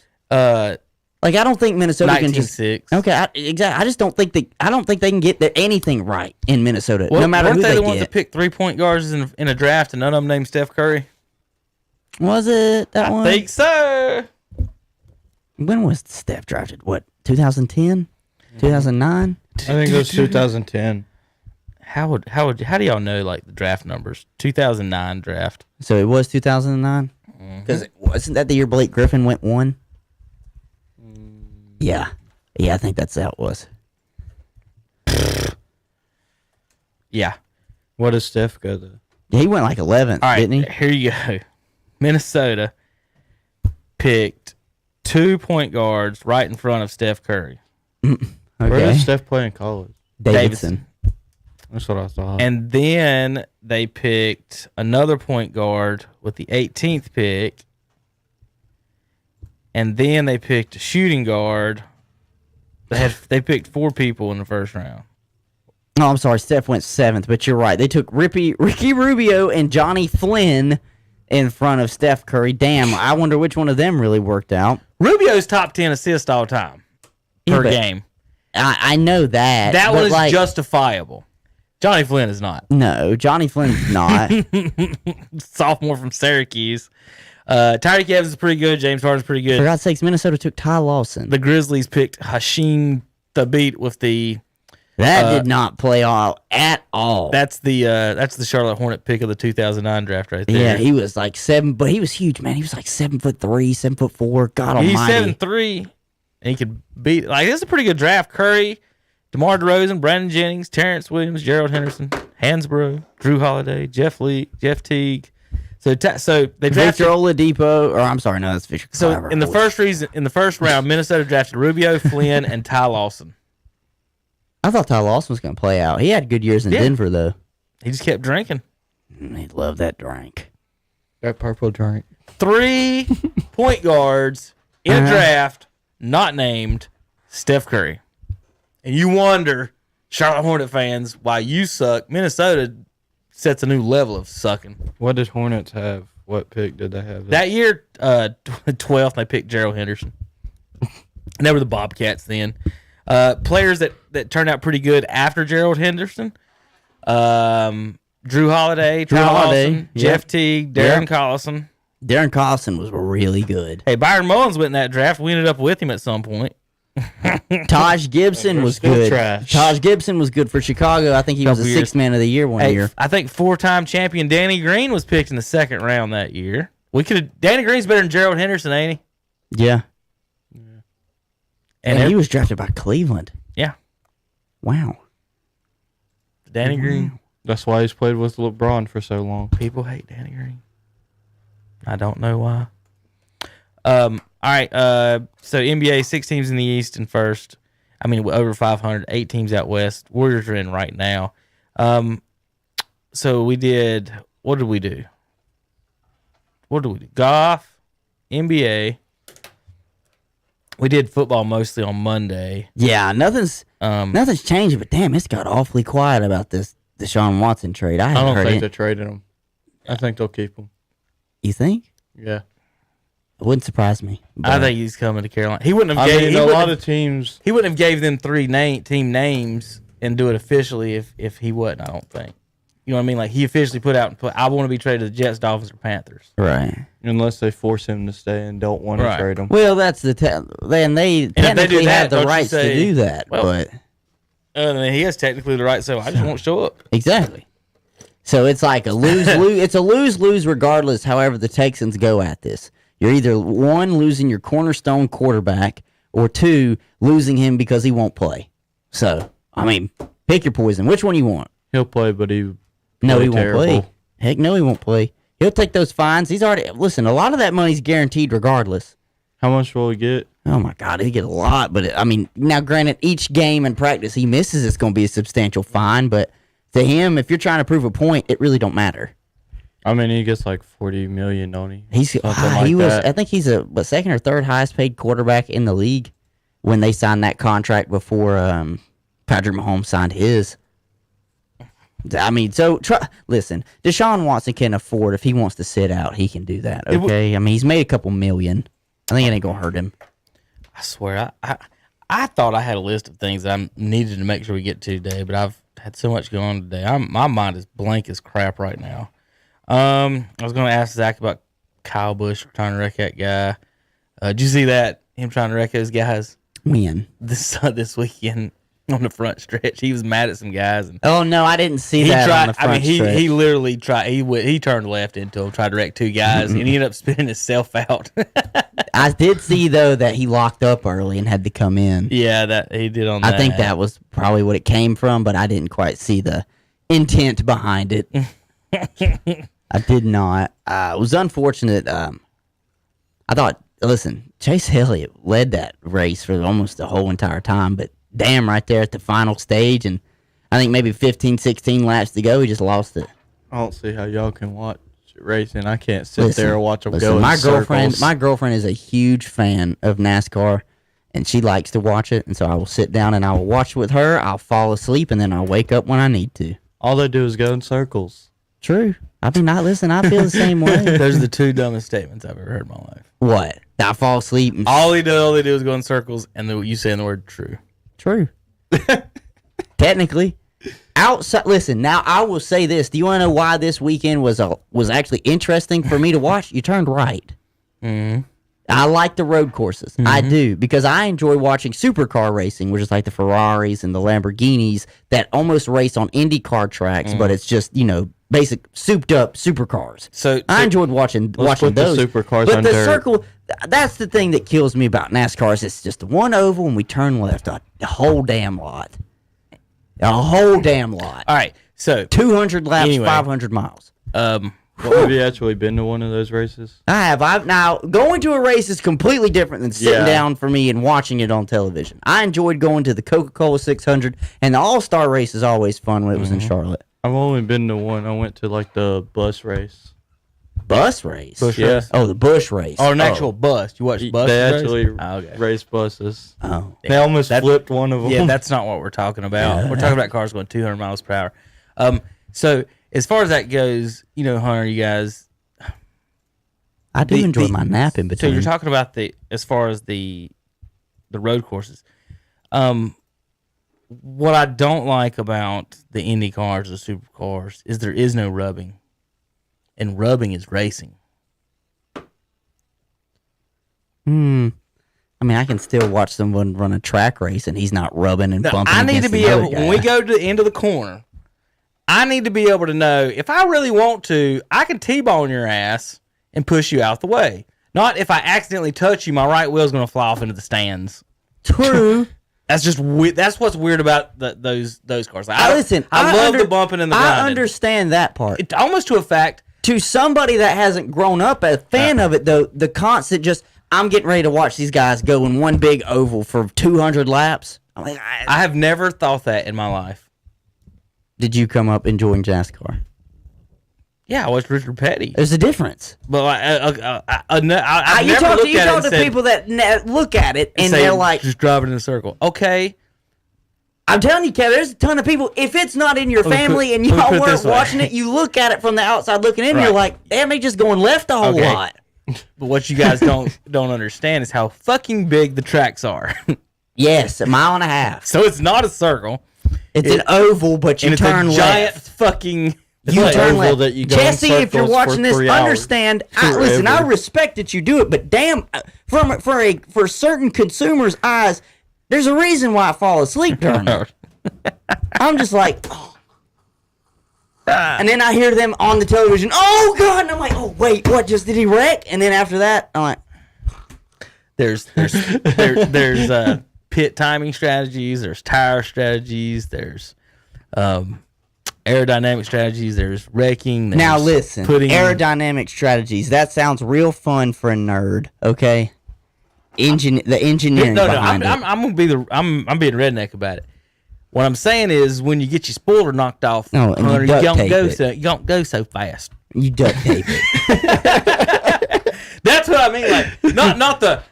Like, I don't think Minnesota can just. 19-6. Okay, exactly. I just don't think they can get anything right in Minnesota, no matter who weren't they the ones get. that picked 3-point guards in a draft, and none of them named Steph Curry? Was it that one? I think so. When was Steph drafted? What, 2010? 2009? I think it was 2010. How do y'all know like the draft numbers? 2009 draft. So it was 2009? Because wasn't that the year Blake Griffin went 1? Yeah. Yeah, I think that's how it was. Yeah. What does Steph go to? He went like 11th, All right, didn't he? here you go. Minnesota picked 2 point guards right in front of Steph Curry. Where Okay. does Steph play in college? Davidson. That's what I thought. And then they picked another point guard with the 18th pick. And then they picked a shooting guard. They picked 4 people in the first round. Oh, I'm sorry. Steph went 7th, but you're right. They took Ricky Rubio and Johnny Flynn in front of Steph Curry. Damn, I wonder which one of them really worked out. Rubio's top 10 assists all time per but game. I know that. That but one is like, justifiable. Johnny Flynn is not. No, Johnny Flynn's not. Sophomore from Syracuse. Tyreek Evans is pretty good. James Harden's pretty good. For God's sakes, Minnesota took Ty Lawson. The Grizzlies picked Hashim Thabit with the That did not play all at all. that's the Charlotte Hornet pick of the 2009 draft right there. Yeah, he was like 7, but he was huge, man. He was like 7'3", 7'4". God He's almighty. 7'3", and he could beat. Like, this is a pretty good draft. Curry, DeMar DeRozan, Brandon Jennings, Terrence Williams, Gerald Henderson, Hansbrough, Drew Holiday, Jeff Teague. So they drafted. Victor Oladipo, or I'm sorry, no, that's Fisher. So in the first round, Minnesota drafted Rubio, Flynn, and Ty Lawson. I thought Ty Lawson was going to play out. He had good years in Denver, though. He just kept drinking. He loved that drink. That purple drink. 3 point guards in a draft, not named Steph Curry. And you wonder, Charlotte Hornet fans, why you suck. Minnesota sets a new level of sucking. What did Hornets have? What pick did they have? That year, 12th, they picked Gerald Henderson. And they were the Bobcats then. Players that turned out pretty good after Gerald Henderson. Drew Holiday, Ty Lawson, Jeff Teague, Darren Collison. Darren Collison was really good. Hey, Byron Mullins went in that draft. We ended up with him at some point. Taj Gibson was still good. trash. Taj Gibson was good for Chicago. I think he was the Couple years. 6th man of the year one Hey, year. I think 4-time champion Danny Green was picked in the 2nd round that year. Danny Green's better than Gerald Henderson, ain't he? Yeah. And And he was drafted by Cleveland. yeah, Wow. Danny Green. That's why he's played with LeBron for so long. People hate Danny Green. I don't know why. All right. So NBA, 6 teams in the East and first. I mean, over 500, 8 teams out west. Warriors are in right now. So we did. What did we do? Golf, NBA. We did football mostly on Monday. Yeah, nothing's changing, but damn, it's got awfully quiet about this Deshaun Watson trade. I I haven't don't heard think it. they're trading him. I think they'll keep him. You think? Yeah. It wouldn't surprise me. I think he's coming to Carolina. He wouldn't have. I gave, mean, he a wouldn't lot have- of teams. He wouldn't have gave them 3 team names and do it officially if he wasn't. I don't think. You know what I mean? Like, he officially put out I want to be traded to the Jets, Dolphins, or Panthers. Right. Unless they force him to stay and don't want to Right. trade him. Well, that's the then they they technically do that, have the don't you rights say, to do that. well, but And he has technically the right. So I just won't show up. exactly. So it's like a lose-lose. It's a lose-lose regardless. However, the Texans go at this. You're either 1, losing your cornerstone quarterback, or 2, losing him because he won't play. So I mean, pick your poison. Which one you want? He'll play, but he No, he play won't play. terrible. Heck, no, he won't play. He'll take those fines. He's already listen. A lot of that money's guaranteed regardless. How much will he get? Oh my God, he get a lot. But I mean, now granted, each game and practice he misses, it's going to be a substantial fine. But to him, if you're trying to prove a point, it really don't matter. I mean, he gets like $40 million, don't he? He's Something like he was. that. I think he's a 2nd or 3rd highest paid quarterback in the league. when they signed that contract before Patrick Mahomes signed his. I mean, listen, Deshaun Watson can afford, if he wants to sit out, he can do that, okay? I mean, he's made a couple million. I think it ain't going to hurt him. I swear, I thought I had a list of things that I needed to make sure we get to today, but I've had so much going on today. My mind is blank as crap right now. I was going to ask Zach about Kyle Busch trying to wreck that guy. Did you see that? Him trying to wreck those guys? When? This weekend. On the front stretch, he was mad at some guys. And oh no, I didn't see that. On the front stretch. He literally tried. He turned left into him, tried to wreck two guys, and he ended up spinning himself out. I did see though that he locked up early and had to come in. Yeah, that he did on that. I think that was probably what it came from, but I didn't quite see the intent behind it. I did not. It was unfortunate. I thought, listen, Chase Elliott led that race for almost the whole entire time, but damn, right there at the final stage, and I think maybe 15, 16 laps to go, he just lost it. I don't see how y'all can watch racing. I can't sit there and watch them go in my circles. My girlfriend is a huge fan of NASCAR, and she likes to watch it, and so I will sit down and I will watch it with her. I'll fall asleep, and then I'll wake up when I need to. All they do is go in circles. True. I mean, I feel the same way. Those are the two dumbest statements I've ever heard in my life. What? I fall asleep. And all they do is go in circles, and you saying the word true. True. Technically. Outside. Listen, now I will say this. Do you want to know why this weekend was actually interesting for me to watch? You turned right. Mm-hmm. I like the road courses. Mm-hmm. I do, because I enjoy watching supercar racing, which is like the Ferraris and the Lamborghinis that almost race on IndyCar tracks, but it's just, basic souped up supercars. So I enjoyed watching those. The supercars but on the dirt. circle, that's the thing that kills me about NASCAR is it's just one oval and we turn left a whole damn lot. A whole damn lot. All right, so 200 laps, 500 miles. Have you actually been to one of those races? I have. Now, going to a race is completely different than sitting down for me and watching it on television. I enjoyed going to the Coca-Cola 600, and the All-Star race is always fun when it was in Charlotte. I've only been to one. I went to the bus race. Bus race? Bush race? Oh, the Bush race. Oh, an actual bus. You watch bus They race? actually race buses. Oh. They almost flipped one of them. Yeah, that's not what we're talking about. We're talking about cars going 200 miles per hour. So, as far as that goes, Hunter, you guys... I do enjoy my nap in between. So, you're talking about as far as the road courses. What I don't like about the Indy cars, the supercars, is there is no rubbing. And rubbing is racing. I mean, I can still watch someone run a track race and he's not rubbing and bumping. I need to be able, when we go to the end of the corner, I need to be able to know, if I really want to, I can T-bone your ass and push you out the way. Not if I accidentally touch you, my right wheel's going to fly off into the stands. True. That's just that's what's weird about those cars. Like, I love the bumping and the grinding. I understand that part. It, almost to a fact. To somebody that hasn't grown up a fan of it, though, the constant I'm getting ready to watch these guys go in one big oval for 200 laps. I have never thought that in my life. Did you come up enjoying NASCAR? Yeah, I watched Richard Petty. There's a difference. But you talk to people that look at it and they're like, just driving in a circle. Okay. I'm telling you, Kevin, there's a ton of people. If it's not in your family and y'all weren't watching it, you look at it from the outside looking in, and you're like, damn, they just going left a whole lot. But what you guys don't understand is how fucking big the tracks are. Yes, 1.5 miles. So it's not a circle. It's an oval, but you turn left. Giant fucking. You turn left. That you go Jesse, if you're watching this, understand. Listen, I respect that you do it, but damn, for certain consumers' eyes, there's a reason why I fall asleep during it. I'm just like, oh. And then I hear them on the television. Oh God! And I'm like, oh wait, what? Just did he wreck? And then after that, I'm like, there's pit timing strategies. There's tire strategies. There's aerodynamic strategies. There's wrecking. There's now listen, aerodynamic strategies. That sounds real fun for a nerd. Okay. The engineering behind it. I'm being redneck about it. What I'm saying is, when you get your spoiler knocked off, Hunter, you don't go so fast. You duct tape it. That's what I mean. Like,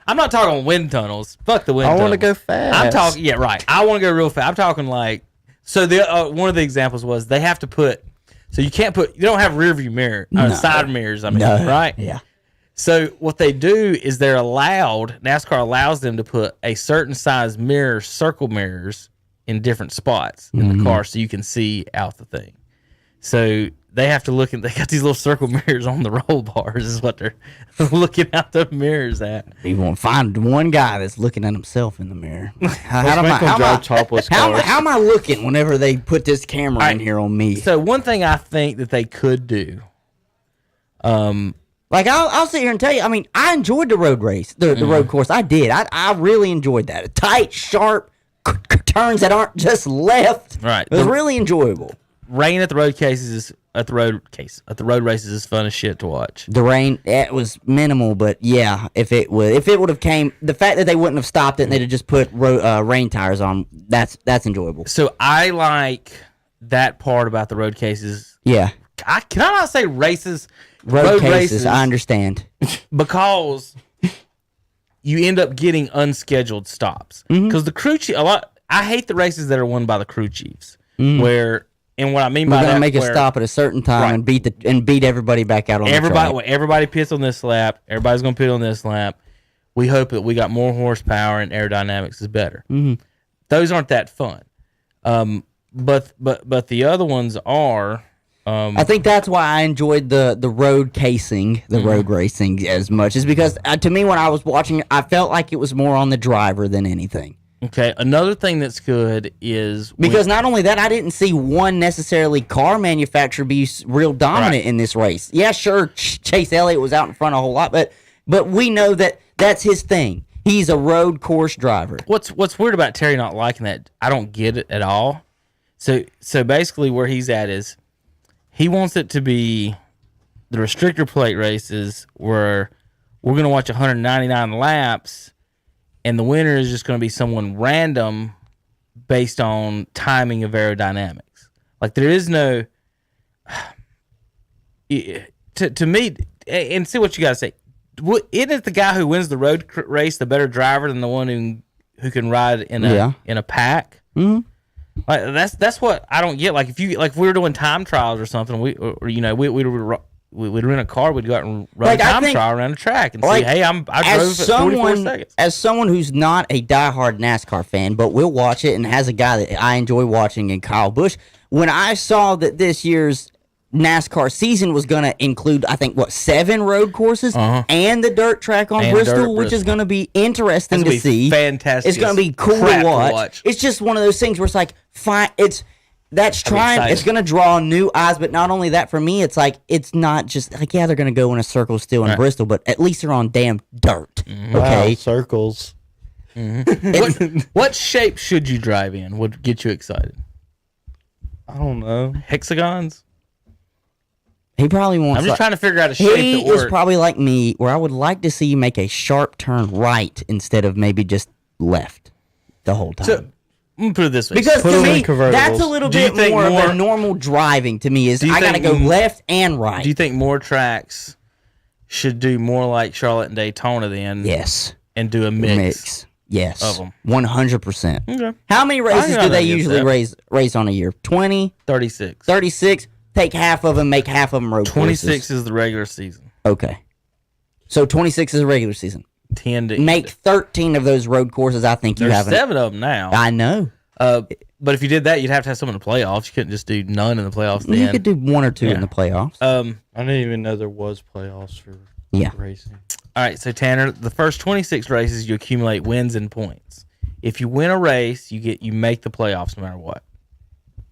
I'm not talking wind tunnels. Fuck the wind tunnels. I want to go fast. I'm talking, yeah, right. I want to go real fast. I'm talking like, so one of the examples was they have to put, so you don't have rear view mirror, side mirrors, right? Yeah. So what they do is NASCAR allows them to put a certain size mirror, circle mirrors, in different spots in the car so you can see out the thing. So they have to they got these little circle mirrors on the roll bars is what they're looking out the mirrors at. You won't find one guy that's looking at himself in the mirror. How am I looking whenever they put this camera in here on me? So one thing I think that they could do, like I'll sit here and tell you, I mean, I enjoyed the road race, the road course. I did. I really enjoyed that. Tight, sharp turns that aren't just left. Right. It was really enjoyable. Rain at the road races is fun as shit to watch. The rain, it was minimal, but yeah, if it would have came, the fact that they wouldn't have stopped it and they'd have just put rain tires on, that's enjoyable. So I like that part about the road cases. Yeah. Can I not say races? Road races, I understand. Because you end up getting unscheduled stops. Because the crew chief, I hate the races that are won by the crew chiefs. Where, and what I mean by that, we're gonna make a stop at a certain time and beat everybody back out on the track. Everybody pits on this lap. Everybody's gonna pit on this lap. We hope that we got more horsepower and aerodynamics is better. Those aren't that fun. But the other ones are. I think that's why I enjoyed the road casing, road racing as much, is because to me when I was watching, I felt like it was more on the driver than anything. Okay, another thing that's good is because not only that, I didn't see one necessarily car manufacturer be real dominant in this race. Yeah, sure, Chase Elliott was out in front a whole lot, but we know that that's his thing. He's a road course driver. What's weird about Terry not liking that? I don't get it at all. So basically, where he's at is he wants it to be the restrictor plate races where we're going to watch 199 laps. And the winner is just going to be someone random based on timing of aerodynamics. Like there is no, to me, and see what you got to say. Isn't it the guy who wins the road race the better driver than the one who can ride in a pack? Mm-hmm. Like that's what I don't get. Like if we were doing time trials or something, we'd rent a car, we'd go out and run a time trial around the track and say, hey, I drove at 44 seconds. As someone who's not a diehard NASCAR fan, but will watch it and has a guy that I enjoy watching in Kyle Busch, when I saw that this year's NASCAR season was going to include, I think, 7 road courses and the dirt track on Bristol, which is going to be interesting to see. Fantastic. It's going to be cool to watch. It's just one of those things where it's like, fine, it's going to draw new eyes, but not only that, for me, it's like, it's not just like, yeah, they're going to go in a circle still in Bristol, but at least they're on damn dirt. Okay. Wow, circles. What shape should you drive in would get you excited? I don't know. Hexagons? He probably wants. I'm just trying to figure out a shape that works. He is probably like me, where I would like to see you make a sharp turn right instead of maybe just left the whole time. So, I'm gonna put it this way. Because to me, that's a little bit more of a normal driving to me. Is I gotta go left and right. Do you think more tracks should do more like Charlotte and Daytona then? Yes. And do a mix. Yes. Of them. 100%. Okay. How many races do they usually race on a year? 20? 36. 36? Take half of them, make half of them road 26 courses. is the regular season. Okay. So 26 is the regular season. 10 to make 13 of those road courses. I think There's 7 of them now. I know. But if you did that, you'd have to have some in the playoffs. You couldn't just do none in the playoffs. You could do 1 or 2 in the playoffs. I didn't even know there was playoffs for racing. All right, so Tanner, the first 26 races you accumulate wins and points. If you win a race, you make the playoffs no matter what.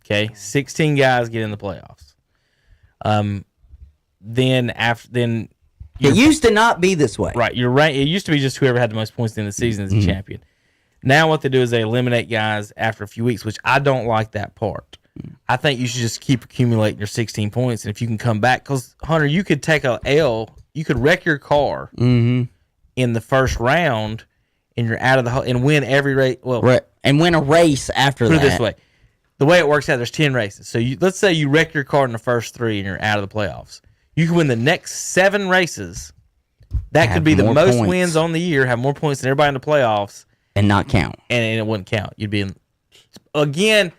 Okay, 16 guys get in the playoffs. Then it used to not be this way. Right, you're right. It used to be just whoever had the most points in the season is the champion. Now what they do is they eliminate guys after a few weeks, which I don't like that part. I think you should just keep accumulating your 16 points, and if you can come back, because Hunter, you could take a L, you could wreck your car in the first round, and you're out of the and win every race. Well, and win a race after that. Put it this way. The way it works out, there's 10 races. So let's say you wreck your car in the first 3 and you're out of the playoffs. You can win the next 7 races That have could be the more most points. wins on the year, have more points than everybody in the playoffs, and not count. and it wouldn't count. You'd be in. Again,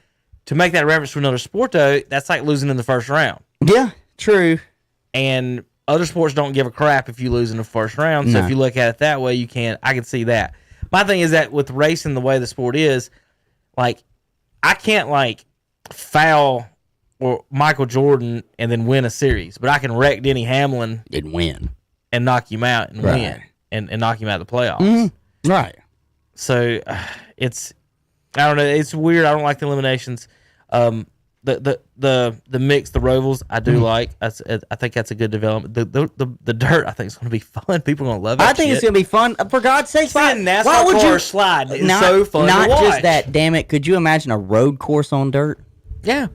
to make that reference to another sport, though, that's like losing in the first round. Yeah, true. And other sports don't give a crap if you lose in the first round. So No. if you look at it that way, I can see that. My thing is that with racing the way the sport is, like, I can't like foul or Michael Jordan and then win a series, but I can wreck Denny Hamlin Didn't win. and knock him out and Right. win and knock him out of the playoffs. Right. So it's, I don't know, it's weird. I don't like the eliminations. The mix, the Rovals, I do like. I think that's a good development. The dirt, I think it's going to be fun. People are going to love it. I think it's going to be fun. For God's sake, Seeing why NASCAR would you cars slide is not, so fun not to watch. just that, damn it. Could you imagine a road course on dirt? Yeah.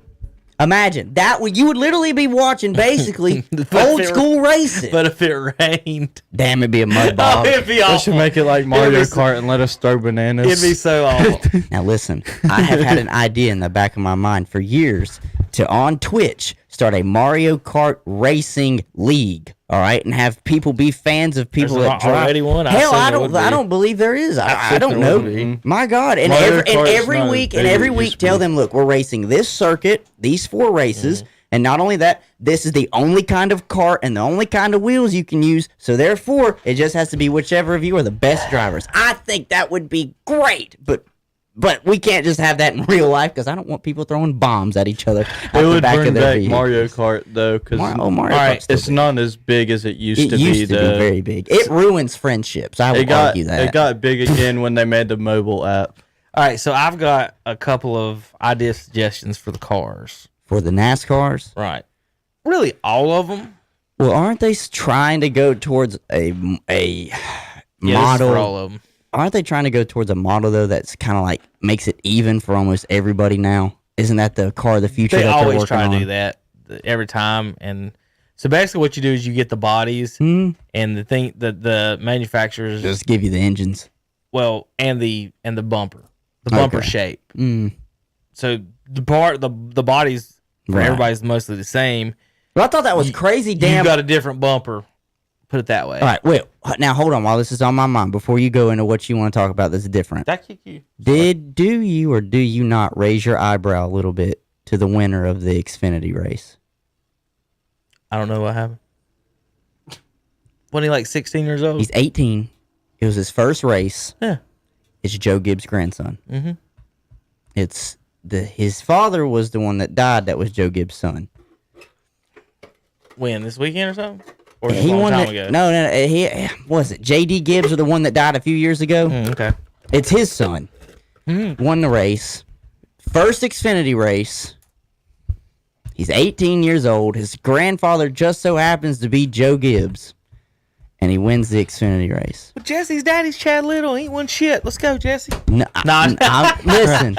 Imagine that you would literally be watching basically old school racing. But if it rained, Damn, it'd be a mud bob. it'd be They awful. should make it like Mario It'd be so- Kart and let us throw bananas. It'd be so awful. Now listen, I have had an idea in the back of my mind for years to on Twitch start a Mario Kart racing league. All right, and have people be fans of people There's that drive. already one? I Hell, assume I there would don't. I be. don't believe there is. I think don't there know. would be. My God, and Mario Kart's every not week as and big every as it week used to tell be. them, look, we're racing this circuit, these 4 races, Mm-hmm. and not only that, this is the only kind of cart and the only kind of wheels you can use. So therefore, it just has to be whichever of you are the best drivers. I think that would be great, but we can't just have that in real life because I don't want people throwing bombs at each other It out the would back bring of their back vehicles. Mario Kart though, because Mario All right, Kart's still it's big. not as big as it used It to used be. to be very big. It ruins friendships. I would argue that. It got big again when they made the mobile app. All right, so I've got a couple of idea suggestions for the cars. For the NASCARs. Right. Really, all of them? Well, aren't they trying to go towards a Yeah, this is model? for all of them. Aren't they trying to go towards a model though that's kind of like makes it even for almost everybody now? Isn't that the car of the future They that they're always working try to on? do that every time. And so basically what you do is you get the bodies Hmm? and the manufacturers, Just give you the engines. well, and the bumper. The bumper Okay. shape. Mm. So the bodies for Right. everybody's mostly the same. But I thought that was crazy. You've Damn. got a different bumper. Put it that way. All right, wait. Now hold on. While this is on my mind, before you go into what you want to talk about, that's different. Did I kick you? Do you or do you not raise your eyebrow a little bit to the winner of the Xfinity race? I don't know what happened. Wasn't he like 16 years old? He's 18. It was his first race. Yeah. It's Joe Gibbs' grandson. Mm-hmm. It's his father was the one that died. That was Joe Gibbs' son. When, this weekend or something? Or was it He a long won time it. ago? No. He was it J.D. Gibbs or the one that died a few years ago. Okay. It's his son. Won the race. First Xfinity race. He's 18 years old. His grandfather just so happens to be Joe Gibbs. And he wins the Xfinity race. But Jesse's daddy's Chad Little. He ain't won shit. Let's go, Jesse. No, Nah. listen.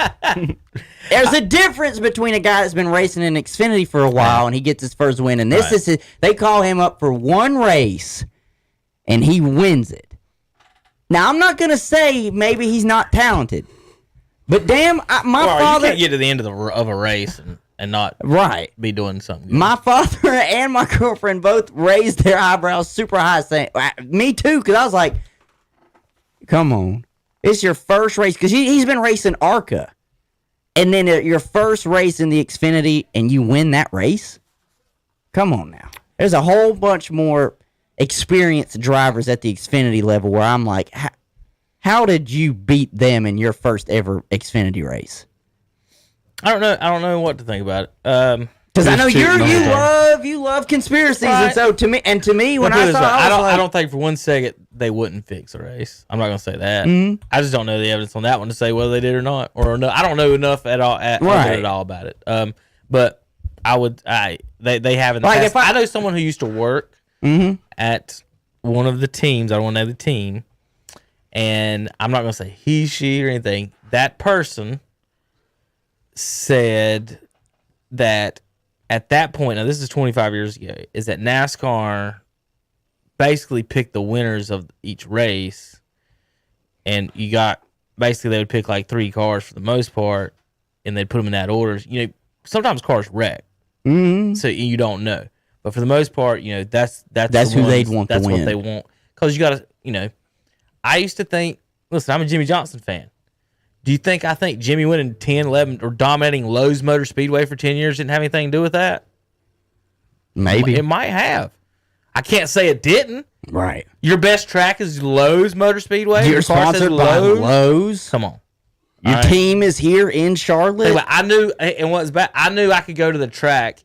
There's a difference between a guy that's been racing in Xfinity for a while and he gets his first win. And this is they call him up for one race and he wins it. Now, I'm not going to say maybe he's not talented. But damn, my Well, father... you can't get to the end of a race and not Right. be doing something good. My father and my girlfriend both raised their eyebrows super high, saying, me too, because I was like, come on. It's your first race, because he's been racing ARCA. And then your first race in the Xfinity, and you win that race? Come on now. There's a whole bunch more experienced drivers at the Xfinity level where I'm like, how did you beat them in your first ever Xfinity race? I don't know what to think about it. Because I know Who's cheating on you love conspiracies, and Right. so to me, when Put it I this saw, way, I I don't think for one second they wouldn't fix a race. I'm not gonna say that. Mm-hmm. I just don't know the evidence on that one to say whether they did or not, or no. I don't know enough at all Right. at all about it. But they have in the Like, past. if I- I know someone who used to work at one of the teams. I don't want to name the team, and I'm not gonna say he, she, or anything. That person said that at that point, now this is 25 years ago, is that NASCAR basically picked the winners of each race, and you got basically they would pick like 3 cars for the most part, and they'd put them in that order. You know, sometimes cars wreck, so you don't know, but for the most part, you know that's That's the who they'd ones- want to That's win. what they want because you got to, I used to think, listen, I'm a Jimmy Johnson fan. Do you think I think Jimmy winning 10, 11, or dominating Lowe's Motor Speedway for 10 years didn't have anything to do with that? Maybe. It might have. I can't say it didn't. Right. Your best track is Lowe's Motor Speedway? You're sponsored by Lowe's. Come on. Your team is here in Charlotte. Anyway, I knew, and what's bad, I knew I could go to the track,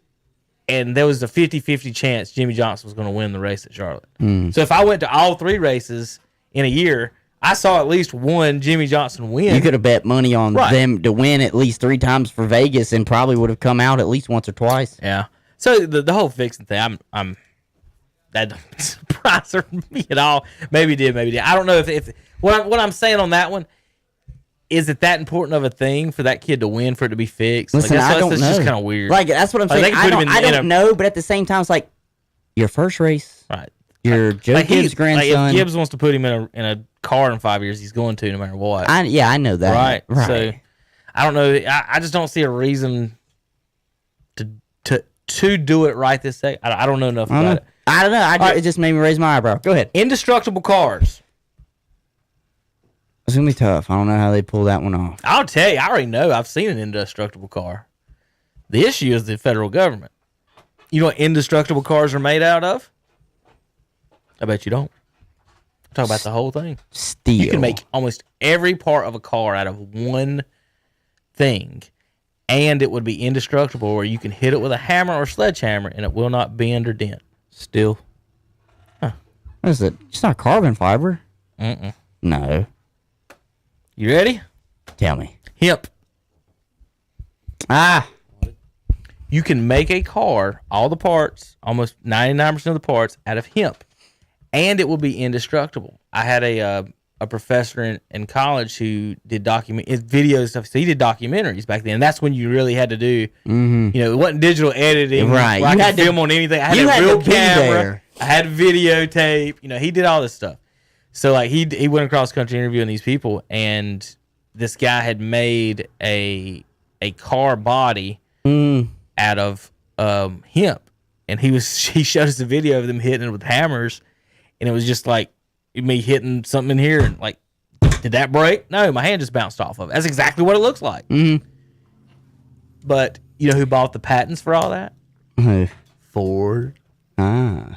and there was a 50-50 chance Jimmy Johnson was going to win the race at Charlotte. So if I went to all 3 races in a year, I saw at least one Jimmy Johnson win. You could have bet money on them to win at least 3 times for Vegas, and probably would have come out at least once or twice. Yeah. So the whole fixing thing, I'm that don't surprise me at all. Maybe it did, maybe it did. I don't know if what I'm saying on that one. Is it that important of a thing for that kid to win for it to be fixed? Listen, I don't know. That's just kind of weird. Like, that's what I'm saying. I don't know, but at the same time, it's like your first race. Right. Your Joe Gibbs grandson. If Gibbs wants to put him in a car in 5 years, he's going to no matter what. I know that. Right. So I don't know. I just don't see a reason to do it right this second. I don't know enough about it. I don't know. It just made me raise my eyebrow. Go ahead. Indestructible cars. It's going to be tough. I don't know how they pull that one off. I'll tell you, I already know. I've seen an indestructible car. The issue is the federal government. You know what indestructible cars are made out of? I bet you don't. Talk about the whole thing. Steel. You can make almost every part of a car out of one thing, and it would be indestructible, or you can hit it with a hammer or sledgehammer, and it will not bend or dent. Steel. What is it? It's not carbon fiber. No. You ready? Tell me. Hemp. You can make a car, all the parts, almost 99% of the parts, out of hemp, and it will be indestructible. I had a professor in college who did video stuff. So he did documentaries back then. And that's when you really had to do, it wasn't digital editing. Right. I could film on anything. I had a real camera. I had videotape. He did all this stuff. So like he went across country interviewing these people, and this guy had made a car body out of hemp, and he showed us a video of them hitting it with hammers, and it was just like me hitting something in here, and like, did that break? No, my hand just bounced off of it. That's exactly what it looks like. But you know who bought the patents for all that? Who? Ford. You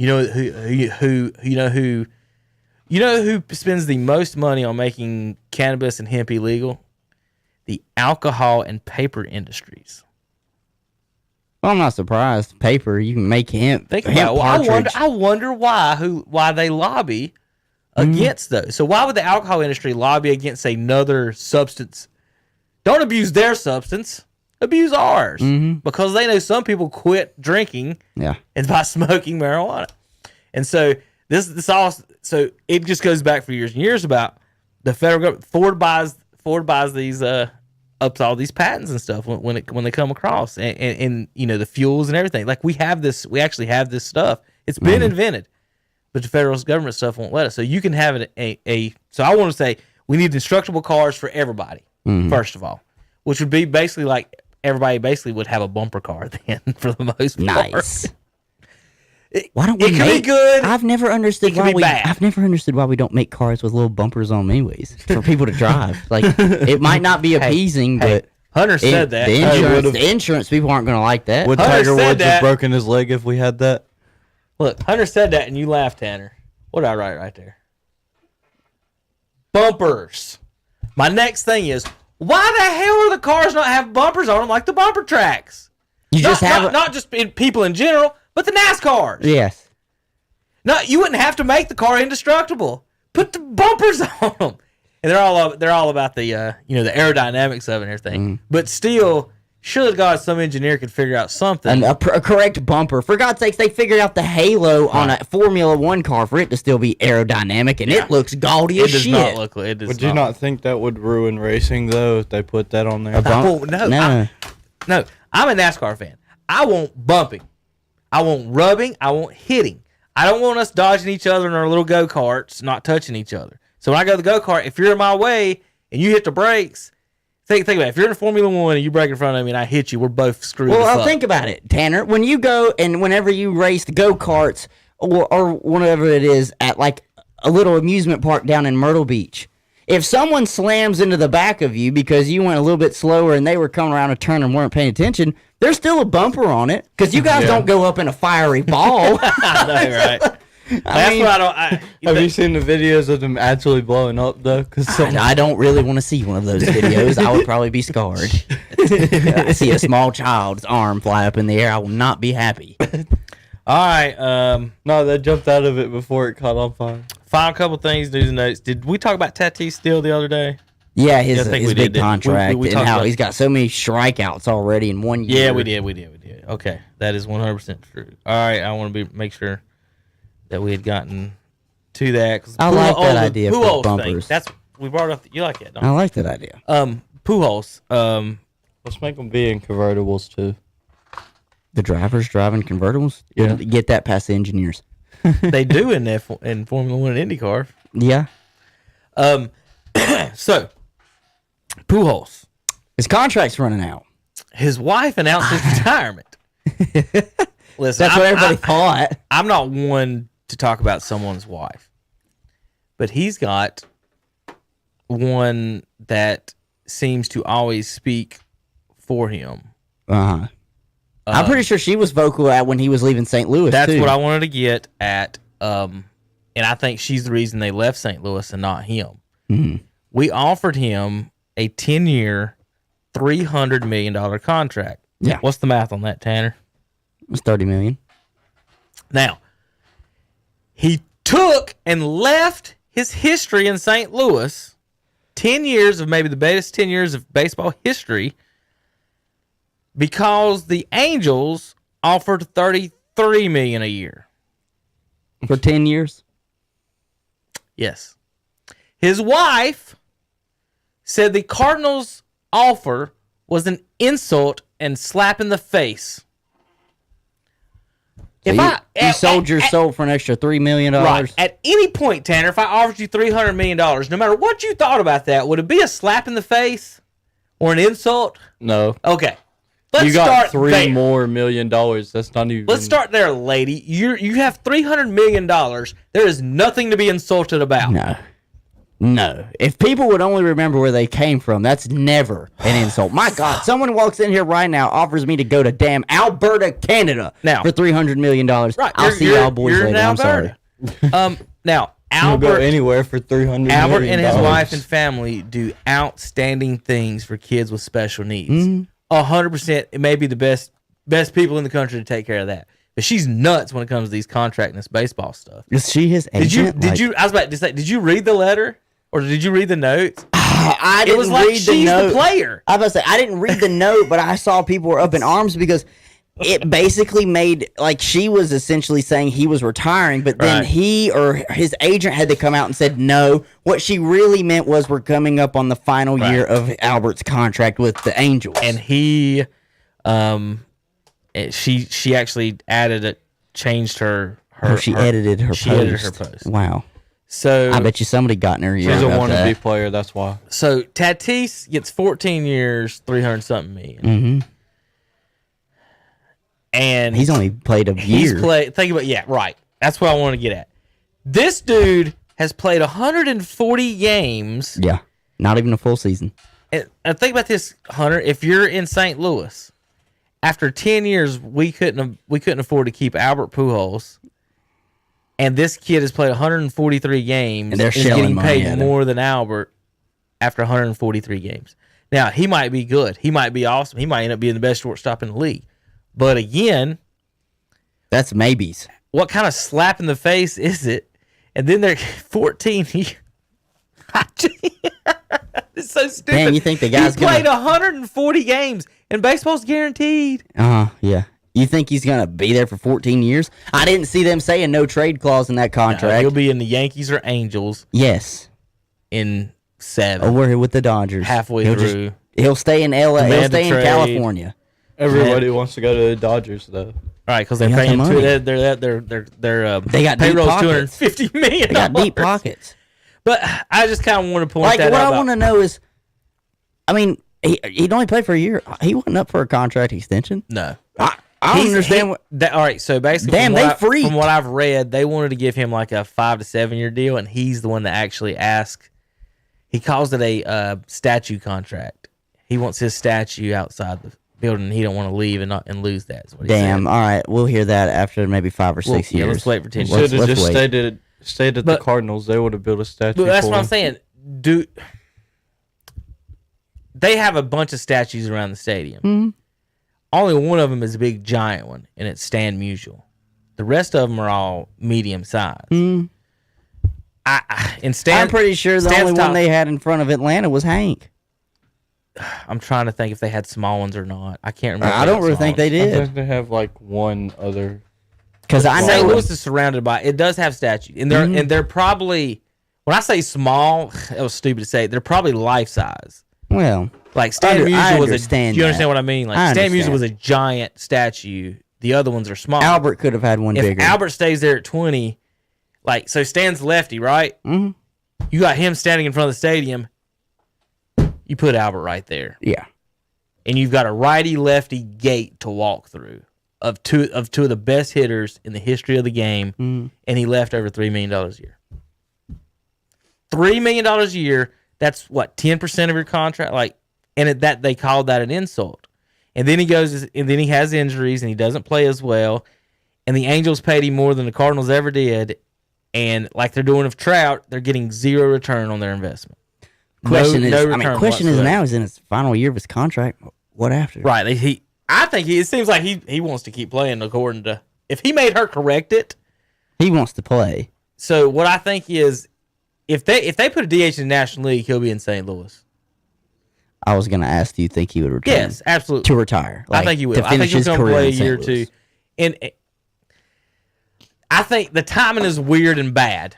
know who spends the most money on making cannabis and hemp illegal? The alcohol and paper industries. Well, I'm not surprised. Paper, you can make hemp. Think about it. I wonder why they lobby against those. So why would the alcohol industry lobby against another substance? Don't abuse their substance. Abuse ours. Because they know some people quit drinking and by smoking marijuana. And so this all, so it just goes back for years and years about the federal government. Ford buys these up to all these patents and stuff when they come across, and the fuels and everything. Like we actually have this stuff. It's been invented, but the federal government stuff won't let us. So you can have it so I want to say we need indestructible cars for everybody first of all, which would be basically like everybody basically would have a bumper car then for the most part. Nice. Why don't we it could be good. I've never understood why we don't make cars with little bumpers on them anyways for people to drive. Like it might not be appeasing, but Hunter said that. The insurance people aren't going to like that. Would Tiger Woods have broken his leg if we had that? Look, Hunter said that, and you laughed, Tanner. What did I write right there? Bumpers. My next thing is, why the hell are the cars not have bumpers on them like the bumper tracks? Not just people in general, but the NASCARs. Yes. No, you wouldn't have to make the car indestructible. Put the bumpers on them, and they're all about the the aerodynamics of it and everything. But still, surely God, some engineer could figure out something. And a correct bumper. For God's sakes, they figured out the halo on a Formula One car for it to still be aerodynamic, and it looks gaudy as shit. Would you not think that would ruin racing though if they put that on there? No. I'm a NASCAR fan. I want bumping. I want rubbing. I want hitting. I don't want us dodging each other in our little go-karts, not touching each other. So when I go to the go-kart, if you're in my way and you hit the brakes, think about it. If you're in a Formula One and you brake in front of me and I hit you, we're both screwed. Well, think about it, Tanner. When you go and whenever you race the go-karts, or whatever it is at like a little amusement park down in Myrtle Beach. If someone slams into the back of you because you went a little bit slower and they were coming around a turn and weren't paying attention, there's still a bumper on it because you guys don't go up in a fiery ball. I know, right? That's what I don't. Have you seen the videos of them actually blowing up though? Because I don't really want to see one of those videos. I would probably be scarred. I see a small child's arm fly up in the air. I will not be happy. All right. No, they jumped out of it before it caught on fire. Final couple things, news and notes. Did we talk about Tatis still the other day? Yeah, his I think we big did. contract We and talked how about- he's got so many strikeouts already in 1 year. Yeah, we did. Okay, that is 100% true. All right, I want to make sure that we had gotten to that. 'Cause I like that idea for Pujols thing, bumpers. That's we brought up. You like it? Don't I you? like that idea. Pujols. Let's make them be in convertibles too. The drivers driving convertibles? Yeah. Get that past the engineers. They do in Formula One and IndyCar. Yeah. So Pujols, His contract's running out. his wife announced his retirement. Listen, That's what everybody thought. I'm not one to talk about someone's wife, but he's got one that seems to always speak for him. Uh-huh. I'm pretty sure she was vocal at when he was leaving St. Louis, That's too. what I wanted to get at. And I think she's the reason they left St. Louis and not him. Mm-hmm. We offered him a 10-year, $300 million contract. Yeah. What's the math on that, Tanner? It was $30 million. Now, he took and left his history in St. Louis, 10 years of maybe the best 10 years of baseball history, because the Angels offered $33 million a year. For 10 years? Yes. His wife said the Cardinals' offer was an insult and slap in the face. So you sold your soul for an extra $3 million? Right. At any point, Tanner, if I offered you $300 million, no matter what you thought about that, would it be a slap in the face or an insult? No. Okay. Let's You got start $3 there. more million. That's not even. Let's start there, lady. You have $300 million. There is nothing to be insulted about. No. If people would only remember where they came from, that's never an insult. My God, someone walks in here right now, offers me to go to damn Alberta, Canada Now- for $300 million. Right. I'll see y'all boys you're in later. I'm sorry. Alberta. Now, You'll go Albert anywhere for $300 Albert million. and his wife and family do outstanding things for kids with special needs. 100%, it may be the best people in the country to take care of that. But she's nuts when it comes to these contract and this baseball stuff. Is she his agent? Did you? I was about to say, did you read the letter or did you read the notes? I It didn't was like read the she's note. the player. I was about to say, I didn't read the note, but I saw people were up in arms because it basically made, like, she was essentially saying he was retiring, but then Right. he or his agent had to come out and said, no, what she really meant was we're coming up on the final year of Albert's contract with the Angels. And he, she actually changed her. she edited her She post. edited her post. Wow. So I bet you somebody got in her ear She's a about wannabe that. player. That's why. So Tatis gets 14 years, 300-something million. Mm-hmm. And He's only played a year. he's played. Think about right. That's what I want to get at. This dude has played 140 games. Yeah. Not even a full season. And think about this, Hunter. If you're in St. Louis, after 10 years, we couldn't afford to keep Albert Pujols, and this kid has played 143 games And they're is shelling getting money paid at him. more than Albert after 143 games. Now he might be good. He might be awesome. He might end up being the best shortstop in the league. But again, That's maybes. what kind of slap in the face is it? And then they're 14. It's so stupid. Man, you think the guy's he played gonna- 140 games, and baseball's guaranteed. Yeah. You think he's going to be there for 14 years? I didn't see them saying no trade clause in that contract. He'll be in the Yankees or Angels Yes. in 7. Over with the Dodgers. Halfway he'll through. He'll stay in LA. He'll Demand stay to in trade. California. Everybody wants to go to the Dodgers though. Right, because they're They got paying the money. their They got deep payroll's pockets. $250 million. They got deep pockets. But I just kind of want to point Like, that what out. I want to know is, I mean, he'd only played for a year. He wasn't up for a contract extension. No. I don't understand all right, so basically, Damn, they freaked. from what I've read, they wanted to give him like a 5 to 7 year deal, and he's the one that actually asked. He calls it a statue contract. He wants his statue outside the building, and he don't want to leave and lose that. Is what he Damn. said. All right, we'll hear that after maybe 5 or 6 Yeah, years. let's wait for 10 Should years. have just wait. stayed at the Cardinals. They would have built a statue. But that's for what I'm him. saying. They have a bunch of statues around the stadium. Mm-hmm. Only one of them is a big giant one, and it's Stan Musial. The rest of them are all medium size. Mm. Stan, I'm pretty sure the Stan's only top- one they had in front of Atlanta was Hank. I'm trying to think if they had small ones or not. I can't remember. I don't really think they I did. think they have like one other. Because I St. know Louis is surrounded by. It does have statues, and they're probably. When I say small, it was stupid to say. They're probably life size. well, Like Stan I Musial was a. understand You that. understand what I mean? Like I Stan Musial understand. was a giant statue. The other ones are small. Albert could have had one if bigger. Albert stays there at 20, like so Stan's lefty, right? Mhm. You got him standing in front of the stadium. You put Albert right there, Yeah. and you've got a righty lefty gate to walk through of two of the best hitters in the history of the game, and he left over $3 million a year. $3 million a year. That's what 10% of your contract. Like, and that they called that an insult. And then he goes, and then he has injuries, and he doesn't play as well. And the Angels paid him more than the Cardinals ever did. And like they're doing with Trout, they're getting zero return on their investment. Question is, return question is whatsoever. now he's in his final year of his contract. What after? Right. I think it seems like he wants to keep playing according to, if he made her correct it. He wants to play. So what I think is, if they put a DH in the National League, he'll be in St. Louis. I was going to ask, do you think he would return? Yes, absolutely. To retire. I think he will. To I think finish he'll his come career play a in St. year or Louis. two. And I think the timing is weird and bad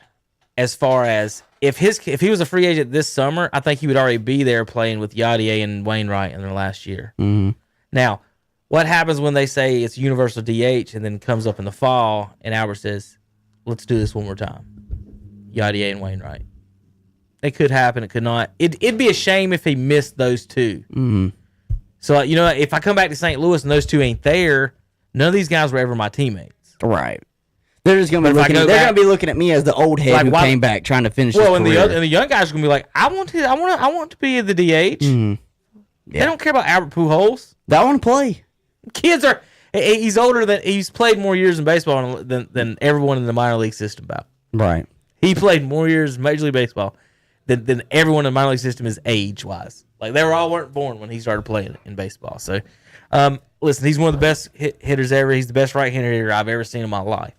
as far as if he was a free agent this summer, I think he would already be there playing with Yadier and Wainwright in their last year. Mm-hmm. Now, what happens when they say it's universal DH and then comes up in the fall and Albert says, let's do this one more time? Yadier and Wainwright. It could happen. It could not. It'd be a shame if he missed those two. Mm-hmm. So, if I come back to St. Louis and those two ain't there, none of these guys were ever my teammates. Right. They're just going to be But if I looking. go They're back- going to be looking at me as the old head Like, who why- came back trying to finish Well, his and career. the young guys are gonna be like, I want to be the DH. Mm-hmm. They don't care about Albert Pujols. I want to play. Kids are. He's older than he's played more years in baseball than everyone in the minor league system. About Right. he played more years in Major League Baseball than everyone in the minor league system is age wise. Like they weren't born when he started playing in baseball. So, listen, he's one of the best hitters ever. He's the best right-handed hitter I've ever seen in my life.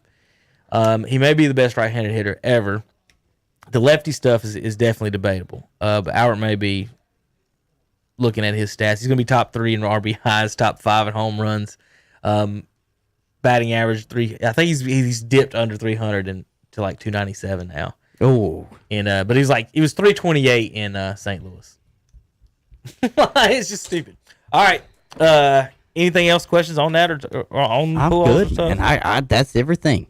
He may be the best right-handed hitter ever. The lefty stuff is definitely debatable. But Albert may be looking at his stats. He's going to be top 3 in RBIs, top 5 in home runs. Batting average 3. I think he's dipped under 300 to like 297 now. Oh. And but he was 328 in St. Louis. It's just stupid. All right. Anything else? Questions on that or on I'm Pujols good. or something? And I that's everything.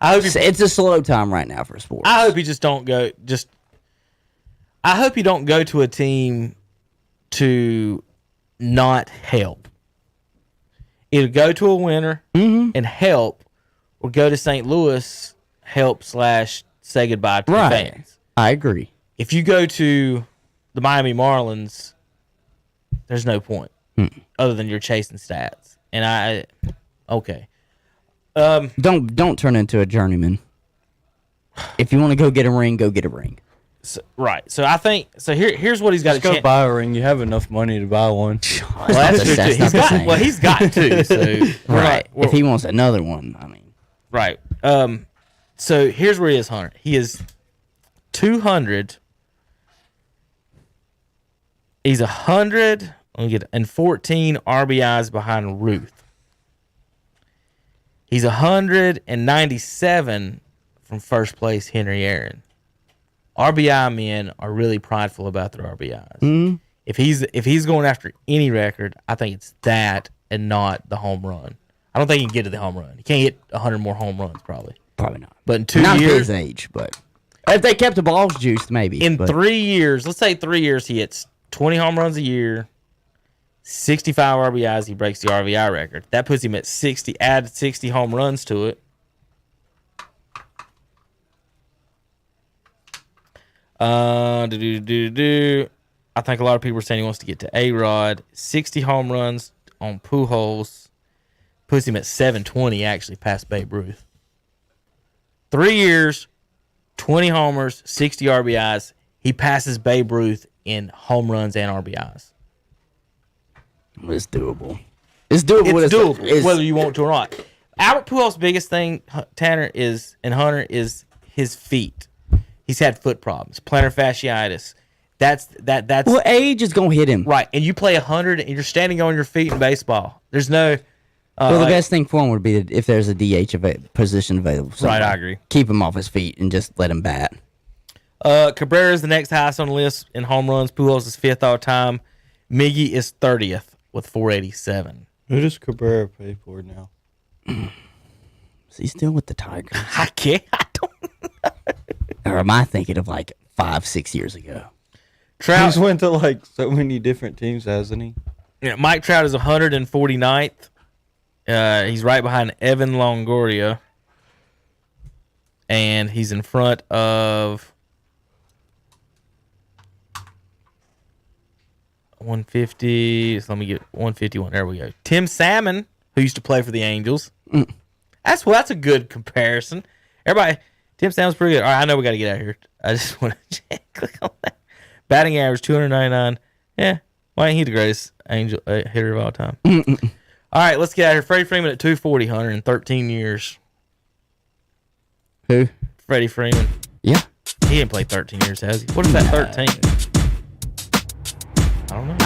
I hope It's a slow time right now for sports. I hope you just don't go. I hope you don't go to a team to not help. Either go to a winner and help, or go to St. Louis, help / say goodbye to the fans. I agree. If you go to the Miami Marlins, there's no point other than you're chasing stats. And okay. Don't turn into a journeyman. If you want to go get a ring, go get a ring. Right. So I think here's what he's got Just to go chance. buy a ring. You have enough money to buy one. Well, that's true too. That's not the same. He's got to. So Right. we're- If he wants another one, I mean. Right. So here's where he is, Hunter. He is 200. He's 100. Let me get and 14 RBIs behind Ruth. He's 197 from first place Henry Aaron. RBI men are really prideful about their RBIs. Mm-hmm. If he's going after any record, I think it's that and not the home run. I don't think he can get to the home run. He can't get 100 more home runs probably. Probably not. But in 2 Not at years, his age, but if they kept the balls juiced, maybe. in but 3 years, let's say 3 years, he hits 20 home runs a year. 65 RBIs, he breaks the RBI record. That puts him at 60. Add 60 home runs to it. I think a lot of people are saying he wants to get to A-Rod. 60 home runs on Pujols puts him at 720, actually, past Babe Ruth. 3 years, 20 homers, 60 RBIs. He passes Babe Ruth in home runs and RBIs. It's doable. It's doable. It's doable, whether you want to or not. Albert Pujols' biggest thing, Tanner, and Hunter, is his feet. He's had foot problems, plantar fasciitis. That's well, age is gonna hit him, right. And you play 100, and you're standing on your feet in baseball. There's no. Well, the best thing for him would be if there's a DH position available. Somewhere. Right, I agree. Keep him off his feet and just let him bat. Cabrera is the next highest on the list in home runs. Pujols is 5th all time. Miggy is 30th with 487. Who does Cabrera play for now? Is he still with the Tigers? I can't. I don't know. Or am I thinking of like 5-6 years ago? Trout He's went to like so many different teams, hasn't he? Yeah, Mike Trout is 149th. He's right behind Evan Longoria. And he's in front of 150. So let me get 151. There we go. Tim Salmon, who used to play for the Angels. That's a good comparison. Everybody, Tim Salmon's pretty good. All right, I know we got to get out of here. I just want to click on that. Batting average 299. Yeah, why ain't he the greatest Angel hitter of all time? All right, let's get out of here. Freddie Freeman at 240, 113 years. Who? Freddie Freeman. Yeah. He didn't play 13 years, has he? What is that 13? I don't know.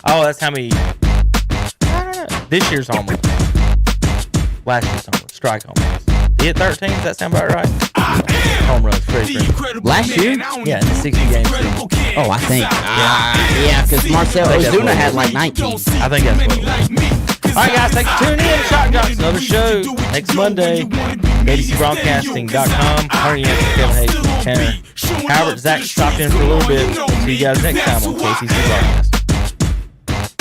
Oh, that's how many. I don't know. This year's homer. Last year's homer. Strike homers. He hit 13. Does that sound about right? Home runs. Freddie Freeman. Last year? Yeah, in the 60 games. Oh, I think. Yeah, because Marcel Ozuna had like 19. I think that's what it was. All right, guys, thanks for tuning in. Shot Joxx, another show next Monday. ADCBroadcasting.com. Hunter Yancey, Kevin Hastings, Tanner Howard, Zach stopped in for a little bit. See you guys next time on KCC Broadcast.